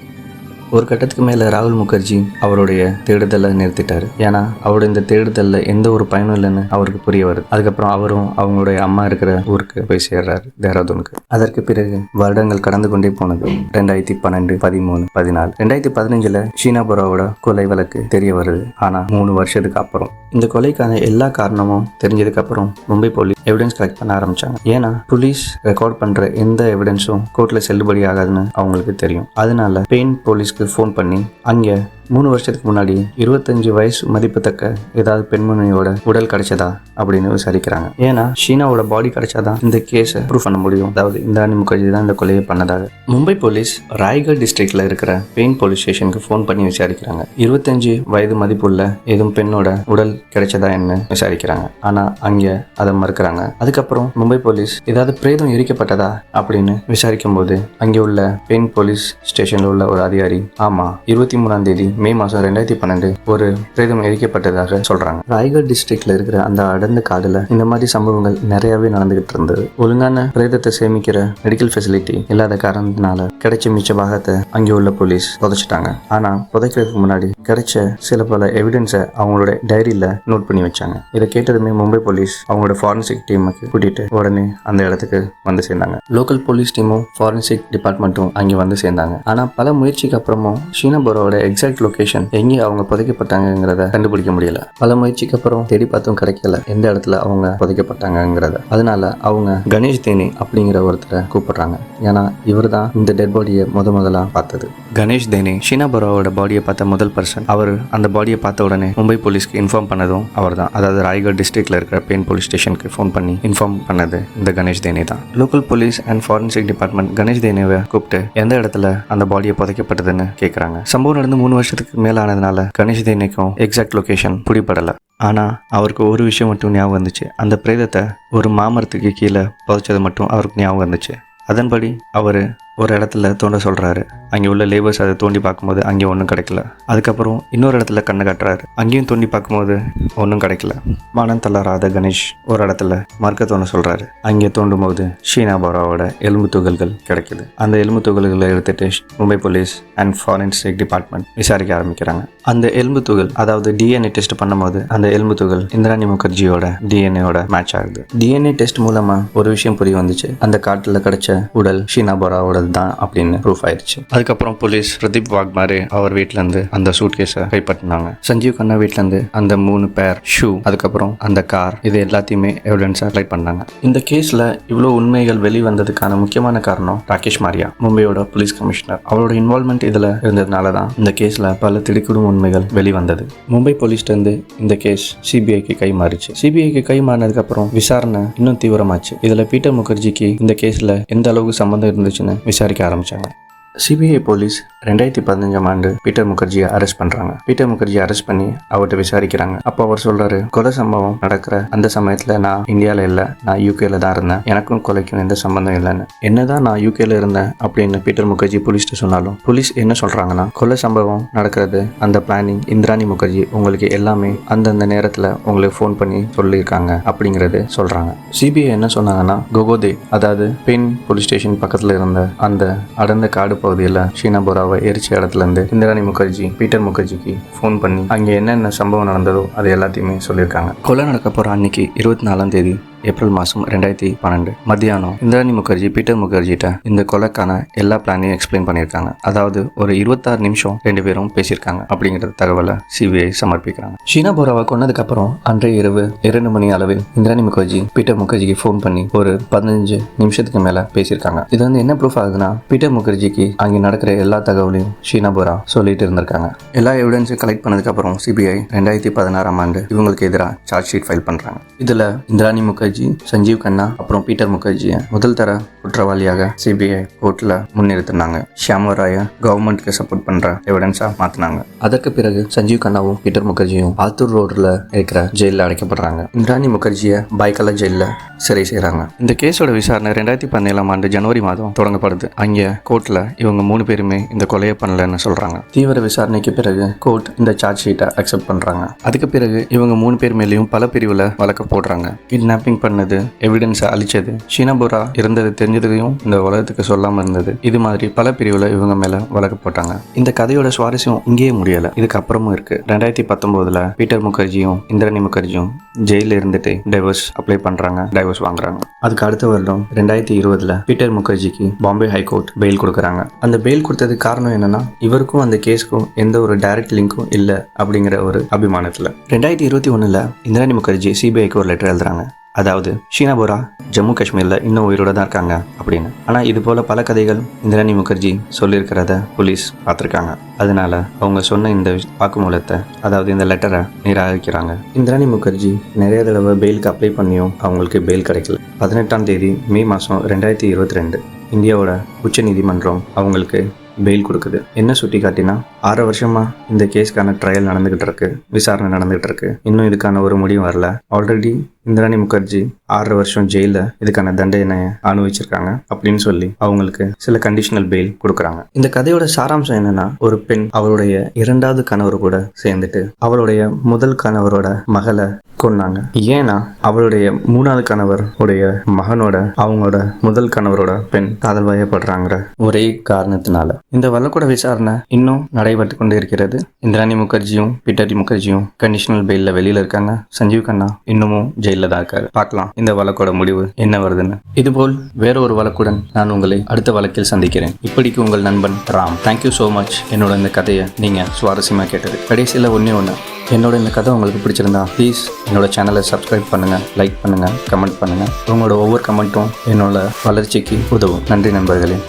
ஒரு கட்டத்துக்கு மேலே ராகுல் முகர்ஜி அவருடைய தேடுதலை நிறுத்திட்டாரு. ஏன்னா அவரோட இந்த தேடுதலில் எந்த ஒரு பயனும் இல்லைன்னு அவருக்கு புரிய வருது. அதுக்கப்புறம் அவரும் அவங்களுடைய அம்மா இருக்கிற ஊருக்கு போய் சேர்றாரு, தேராதூனுக்கு. அதற்கு பிறகு வருடங்கள் கடந்து கொண்டே போனது. 2012, 13, 14, 2015 ஷீனா போராவோட கொலை வழக்கு தெரிய வருது. ஆனால் 3 வருஷத்துக்கு அப்புறம் இந்த கொலைக்கான எல்லா காரணமும் தெரிஞ்சதுக்கு அப்புறம் மும்பை போலீஸ் எவிடன்ஸ் கலெக்ட் பண்ண ஆரம்பிச்சாங்க. ஏன்னா போலீஸ் ரெக்கார்ட் பண்ற எந்த எவிடன்ஸும் கோர்ட்ல செல்லுபடி ஆகாதுன்னு அவங்களுக்கு தெரியும். அதனால பெயின் போலீஸ்க்கு ஃபோன் பண்ணி அங்கே 3 வருஷத்துக்கு முன்னாடி 25 வயசு மதிப்புத்தக்க ஏதாவது பெண்மணியோட உடல் கிடைச்சதா அப்படின்னு விசாரிக்கிறாங்க. ஏன்னா ஷீனாவோட பாடி கிடைச்சாதான் இந்த கேஸை ப்ரூவ் பண்ண முடியும். அதாவது இந்திராணி முகர்ஜி தான் இந்த கொலையை பண்ணதாக. மும்பை போலீஸ் ராய்கட் டிஸ்ட்ரிக்ட்ல இருக்கிற பெயின் போலீஸ் ஸ்டேஷனுக்கு ஃபோன் பண்ணி விசாரிக்கிறாங்க. 25 வயது மதிப்புள்ள ஏதும் பெண்ணோட உடல் கிடைச்சதா என்ன விசாரிக்கிறாங்க. ஆனா அங்க அதை மறுக்கிறாங்க. அதுக்கப்புறம் மும்பை போலீஸ் ஏதாவது பிரேதம் எரிக்கப்பட்டதா அப்படின்னு விசாரிக்கும் போது அங்கே உள்ள பெயின் போலீஸ் ஸ்டேஷன்ல உள்ள ஒரு அதிகாரி, ஆமா 23ஆம் தேதி மே மாதம் 2012 ஒரு பிரேதம் எரிக்கப்பட்டதாக சொல்றாங்க. ராய்கட் டிஸ்ட்ரிக்ட்ல இருக்கிற அந்த அடர்ந்த காடுல இந்த மாதிரி சம்பவங்கள் நிறையவே நடந்துகிட்டு இருந்தது. ஒழுங்கான பிரேதத்தை சேமிக்கிற மெடிக்கல் ஃபெசிலிட்டி இல்லாத காரணத்தினால கிடைச்ச மிச்ச பாகத்தை அங்கே உள்ள போலீஸ் புதைச்சிட்டாங்க. ஆனா புதைக்கிறதுக்கு முன்னாடி கிடைச்ச சில பல எவிடன்ஸை அவங்களோட டைரியில நோட் பண்ணி வச்சாங்க. இதை கேட்டதுமே மும்பை போலீஸ் அவங்களோட ஃபாரன்சிக் டீமுக்கு கூட்டிட்டு உடனே அந்த இடத்துக்கு வந்து சேர்ந்தாங்க. லோக்கல் போலீஸ் டீமும் ஃபாரன்சிக் டிபார்ட்மெண்ட்டும் அங்கே வந்து சேர்ந்தாங்க. ஆனா பல முயற்சிக்கு அப்புறமும் ஷீனா போராவோட எக்ஸாக்ட் லொகேஷன் எங்கே அவங்க புதைக்கப்பட்டாங்கிறத கண்டுபிடிக்க முடியல. பல முயற்சிக்கு அப்புறம் தேடி பார்த்தும் கிடைக்கல எந்த இடத்துல அவங்க புதைக்கப்பட்டாங்கிறத. அதனால அவங்க கணேஷ் தேனி அப்படிங்கிற ஒருத்தரை கூப்பிடுறாங்க. ஏன்னா இவர் தான் இந்த டெட் பாடியை முதலா பார்த்தது. கணேஷ் தேனி ஷீனா போராவோட பாடியை பார்த்த முதல் பர்சன். அவர் அந்த பாடியை பார்த்த உடனே மும்பை போலீஸ்க்கு இன்ஃபார்ம் பண்ணதும் அவர் தான். அதாவது ராய்கட் டிஸ்ட்ரிக்ட்ல இருக்கிற பெயின் போலீஸ் ஸ்டேஷனுக்கு ஃபோன் பண்ணி இன்ஃபார்ம் பண்ணது இந்த கணேஷ் தேனி தான். Local police and forensic department Ganesh தேனியை கூப்பிட்டு எந்த இடத்துல அந்த பாடியை புதைக்கப்பட்டதுன்னு கேட்குறாங்க. சம்பவம் நடந்து 3 வருஷத்துக்கு மேல ஆனதுனால கணேஷ் தேனிக்கும் எக்ஸாக்ட் லொகேஷன் பிடிபடல. ஆனா அவருக்கு ஒரு விஷயம் மட்டும் ஞாபகம் வந்துச்சு. அந்த பிரேதத்தை ஒரு மாமரத்துக்கு கீழே புதைச்சது மட்டும் அவருக்கு ஞாபகம் வந்துச்சு. அதன்படி அவரு ஒரு இடத்துல தோண்ட சொல்றாரு. அங்கே உள்ள லேபர்ஸ் அதை தோண்டி பார்க்கும்போது அங்கேயும் ஒன்றும் கிடைக்கல. அதுக்கப்புறம் இன்னொரு இடத்துல கண்ணை காட்டுறாரு. அங்கேயும் தோண்டி பார்க்கும்போது ஒன்றும் கிடைக்கல. மனம் தளராத கணேஷ் ஒரு இடத்துல மறுக்க தோண சொல்கிறாரு. அங்கே தோண்டும் போது ஷீனா போராவோட எலும்பு துகள்கள் கிடைக்குது. அந்த எலும்பு துகள்களை எடுத்துட்டு Mumbai police and forensic department விசாரிக்க ஆரம்பிக்கிறாங்க. அந்த எலும்பு துகள், அதாவது டிஎன்ஏ டெஸ்ட் பண்ணும்போது அந்த எலும்பு துகள் இந்திராணி முகர்ஜியோட டிஎன்ஏவோட மேட்ச் ஆகுது. டிஎன்ஏ டெஸ்ட் மூலமா ஒரு விஷயம் புரிய வந்துச்சு. அந்த காட்டுல கிடைச்ச உடல் ஷீனா போராவோட தான் அப்படின்னு ப்ரூஃப் ஆயிடுச்சு. அதுக்கப்புறம் போலீஸ் பிரதீப் வாக்மாரே அவர் வீட்டுல இருந்து அந்த சூட் கேஸை கைப்பற்றினாங்க. சஞ்சீவ் கண்ணா வீட்டுல இருந்து அந்த 3 பேர் ஷூ, அதுக்கப்புறம் அந்த கார், இது எல்லாத்தையுமே எவிடன்ஸா கலெக்ட் பண்ணாங்க. இந்த கேஸ்ல இவ்வளவு உண்மைகள் வெளிவந்ததுக்கான முக்கியமான காரணம் ராகேஷ் மாரியா, மும்பையோட போலீஸ் கமிஷனர். அவரோட இன்வால்மெண்ட் இதுல இருந்ததுனால தான் இந்த கேஸ்ல பல திடுக்கிடும் உண்மைகள் வெளிவந்தது. மும்பை போலீஸ்ல இருந்து இந்த கேஸ் சிபிஐக்கு கை மாறிச்சு. சிபிஐக்கு கை மாறினதுக்கு அப்புறம் விசாரணை இன்னும் தீவிரமாச்சு. இதுல பீட்டர் முகர்ஜிக்கு இந்த கேஸ்ல எந்த அளவுக்கு சம்பந்தம் இருந்துச்சுன்னு விசாரிக்க ஆரம்பிச்சாங்க. சிபிஐ போலீஸ் 2015ஆம் ஆண்டு பீட்டர் முகர்ஜியை அரெஸ்ட் பண்ணுறாங்க. பீட்டர் முகர்ஜியை அரெஸ்ட் பண்ணி அவர்கிட்ட விசாரிக்கிறாங்க. அப்போ அவர் சொல்கிறாரு, கொலை சம்பவம் நடக்கிற அந்த சமயத்தில் நான் இந்தியாவில் இல்லை, நான் யூகேல தான் இருந்தேன், எனக்கும் கொலைக்கும் எந்த சம்பந்தம் இல்லைன்னு. என்னதான் நான் யூகேல இருந்தேன் அப்படின்னு பீட்டர் முகர்ஜி போலீஸ்ட்டு சொன்னாலும் போலீஸ் என்ன சொல்கிறாங்கன்னா, கொலை சம்பவம் நடக்கிறது, அந்த பிளானிங் இந்திராணி முகர்ஜி உங்களுக்கு எல்லாமே அந்தந்த நேரத்தில் உங்களுக்கு ஃபோன் பண்ணி சொல்லியிருக்காங்க அப்படிங்கிறது சொல்கிறாங்க. சிபிஐ என்ன சொன்னாங்கன்னா, கோகோதே, அதாவது பெண் போலீஸ் ஸ்டேஷன் பக்கத்தில் இருந்த அந்த அடர்ந்த காடு பகுதியில் ஷீனா போராவை எரிச்ச இடத்துல இருந்து இந்திராணி முகர்ஜி பீட்டர் முகர்ஜிக்கு ஃபோன் பண்ணி அங்கே என்னென்ன சம்பவம் நடந்ததோ அது எல்லாத்தையுமே சொல்லியிருக்காங்க. கொலை நடக்க போகிற அன்னைக்கு 24ஆம் தேதி ஏப்ரல் மாதம் 2012 மத்தியானம் இந்திராணி முகர்ஜி பீட்டர் முகர்ஜிட்ட இந்த கொலைக்கான எல்லா பிளானையும் எக்ஸ்பிளைன் பண்ணியிருக்காங்க. அதாவது ஒரு 26 நிமிஷம் 2 பேரும் பேசியிருக்காங்க அப்படிங்கிற தகவலை சிபிஐ சமர்ப்பிக்கிறாங்க. ஷீனா போராவை கொன்னதுக்கு அப்புறம் அன்றைய இரவு 2 மணி அளவில் இந்திராணி முகர்ஜி பீட்டர் முகர்ஜிக்கு ஃபோன் பண்ணி ஒரு 15 நிமிஷத்துக்கு மேல பேசியிருக்காங்க. இது வந்து என்ன ப்ரூஃப் ஆகுதுன்னா, பீட்டர் முகர்ஜிக்கு அங்கே நடக்கிற எல்லா தகவலையும் ஷீனா போரா சொல்லிட்டு இருந்திருக்காங்க. எல்லா எவிடன்ஸையும் கலெக்ட் பண்ணதுக்கு அப்புறம் சிபிஐ 2016ஆம் ஆண்டு இவங்களுக்கு எதிராக சார்ஜ் ஷீட் ஃபைல் பண்றாங்க. இதுல இந்திராணி முகர்ஜி, சஞ்சீவ் கண்ணா அப்புறம் பீட்டர் முகர்ஜியை முதல் தர குற்றவாளியாக சிபிஐ கோர்ட்ல முன்னிறுத்தினாங்க. ஷியாமராய கவர்மெண்ட்க்கு சப்போர்ட் பண்ற எவிடன்ஸா மாத்தினாங்க. அதற்கு பிறகு சஞ்சீவ் கண்ணாவும் பீட்டர் முகர்ஜியும் ஆத்தூர் ரோட்ல இருக்கிற ஜெயில அடைக்கப்படுறாங்க. இந்திராணி முகர்ஜியை பாய்கலா ஜெயில சிறை செய்யறாங்க. இந்த கேஸோட விசாரணை 2017ஆம் ஆண்டு ஜனவரி மாதம் தொடங்கப்படுது. அங்க கோர்ட்ல இவங்க 3 பேருமே இந்த கொலையை பண்ணலன்னு சொல்றாங்க. தீவிர விசாரணைக்கு பிறகு கோர்ட் இந்த சார்ஜ் ஷீட்டை அக்செப்ட் பண்றாங்க. அதுக்கு பிறகு இவங்க 3 பேர் மேலேயும் பல பிரிவுல வழக்கு போடுறாங்க. கிட்னாப்பிங் பண்ணது, எவிடன்ஸை அழிச்சது, ஷீனா போரா இருந்தது தெரிஞ்சதையும் இந்த உலகத்துக்கு சொல்லாம இருந்தது, இது மாதிரி பல பிரிவுல இவங்க மேல வழக்கு போட்டாங்க. இந்த கதையோட சுவாரஸ்யம் இங்கேயே முடியல, இதுக்கு அப்புறமும் இருக்கு. 2019ல பீட்டர் முகர்ஜியும் இந்திராணி முகர்ஜியும் ஜெயில இருந்துட்டு டைவர்ஸ் அப்ளை பண்றாங்க, டைவர்ஸ் வாங்குறாங்க. அதுக்கு அடுத்த வருடம் 2020ல பீட்டர் முகர்ஜிக்கு பாம்பே ஹைகோர்ட் பெயில் கொடுக்குறாங்க. அந்த பெயில் கொடுத்ததுக்கு காரணம் என்னன்னா, இவருக்கும் அந்த கேஸுக்கும் எந்த ஒரு டைரக்ட் லிங்க்கும் இல்ல அப்படிங்கிற ஒரு அபிமானத்துல. 2021ல இந்திராணி முகர்ஜி சிபிஐக்கு ஒரு லெட்டர் எழுதுறாங்க. அதாவது ஷீனா போரா ஜம்மு காஷ்மீரில் இன்னும் உயிரோட தான் இருக்காங்க அப்படின்னு. ஆனால் இது போல் பல கதைகள் இந்திராணி முகர்ஜி சொல்லியிருக்கிறத போலீஸ் பார்த்துருக்காங்க. அதனால அவங்க சொன்ன இந்த வாக்குமூலத்தை, அதாவது இந்த லெட்டரை நிராகரிக்கிறாங்க. இந்திராணி முகர்ஜி நிறைய தடவை பெயிலுக்கு அப்ளை பண்ணியும் அவங்களுக்கு பெயில் கிடைக்கல. 18ஆம் தேதி மே மாதம் 2022 இந்தியாவோட உச்ச நீதிமன்றம் அவங்களுக்கு பெயில் கொடுக்குது. என்ன சுட்டி காட்டினா, 6 வருஷமா இந்த கேஸ்க்கான ட்ரையல் நடந்துகிட்டு இருக்கு, விசாரணை நடந்துகிட்டு இருக்கு, இன்னும் இதுக்கான ஒரு முடிவு வரல. ஆல்ரெடி இந்திராணி முகர்ஜி 6 வருஷம் ஜெயில இதுக்கான தண்டனையை அனுபவிச்சிருக்காங்க அப்படின்னு சொல்லி அவங்களுக்கு சில கண்டிஷனல் பெயில் கொடுக்குறாங்க. இந்த கதையோட சாராம்சம் என்னன்னா, ஒரு பெண் அவருடைய 2வது கணவர் கூட சேர்ந்துட்டு அவளுடைய முதல் கணவரோட மகளை கொன்னாங்க. ஏன்னா அவளுடைய 3வது கணவர் உடைய மகனோட அவங்களோட முதல் கணவரோட பெண் காதல் வயப்படுறாங்கிற ஒரே காரணத்தினால. இந்த வழக்கோட விசாரணை இன்னும் நடைபெற்று கொண்டு இருக்கிறது. இந்திராணி முகர்ஜியும் பீட்டர் முகர்ஜியும் கண்டிஷனல் பெயில்ல வெளியில இருக்காங்க. சஞ்சீவ் கண்ணா இன்னமும் ஜெயில தான் இருக்காரு. பார்க்கலாம் இந்த வழக்கோட முடிவு என்ன வருதுன்னு. இதுபோல் வேற ஒரு வழக்குடன் நான் உங்களை அடுத்த வழக்கில் சந்திக்கிறேன். இப்படிக்கு உங்கள் நண்பன் ராம். தேங்க்யூ ஸோ மச் என்னோட இந்த கதையை நீங்க சுவாரஸ்யமா கேட்டது. கடைசியில் ஒன்று என்னோட இந்த கதை உங்களுக்கு பிடிச்சிருந்தா ப்ளீஸ் என்னோட சேனலை சப்ஸ்கிரைப் பண்ணுங்க, லைக் பண்ணுங்க, கமெண்ட் பண்ணுங்க. உங்களோட ஒவ்வொரு கமெண்ட்டும் என்னோட வளர்ச்சிக்கு உதவும். நன்றி நண்பர்களே.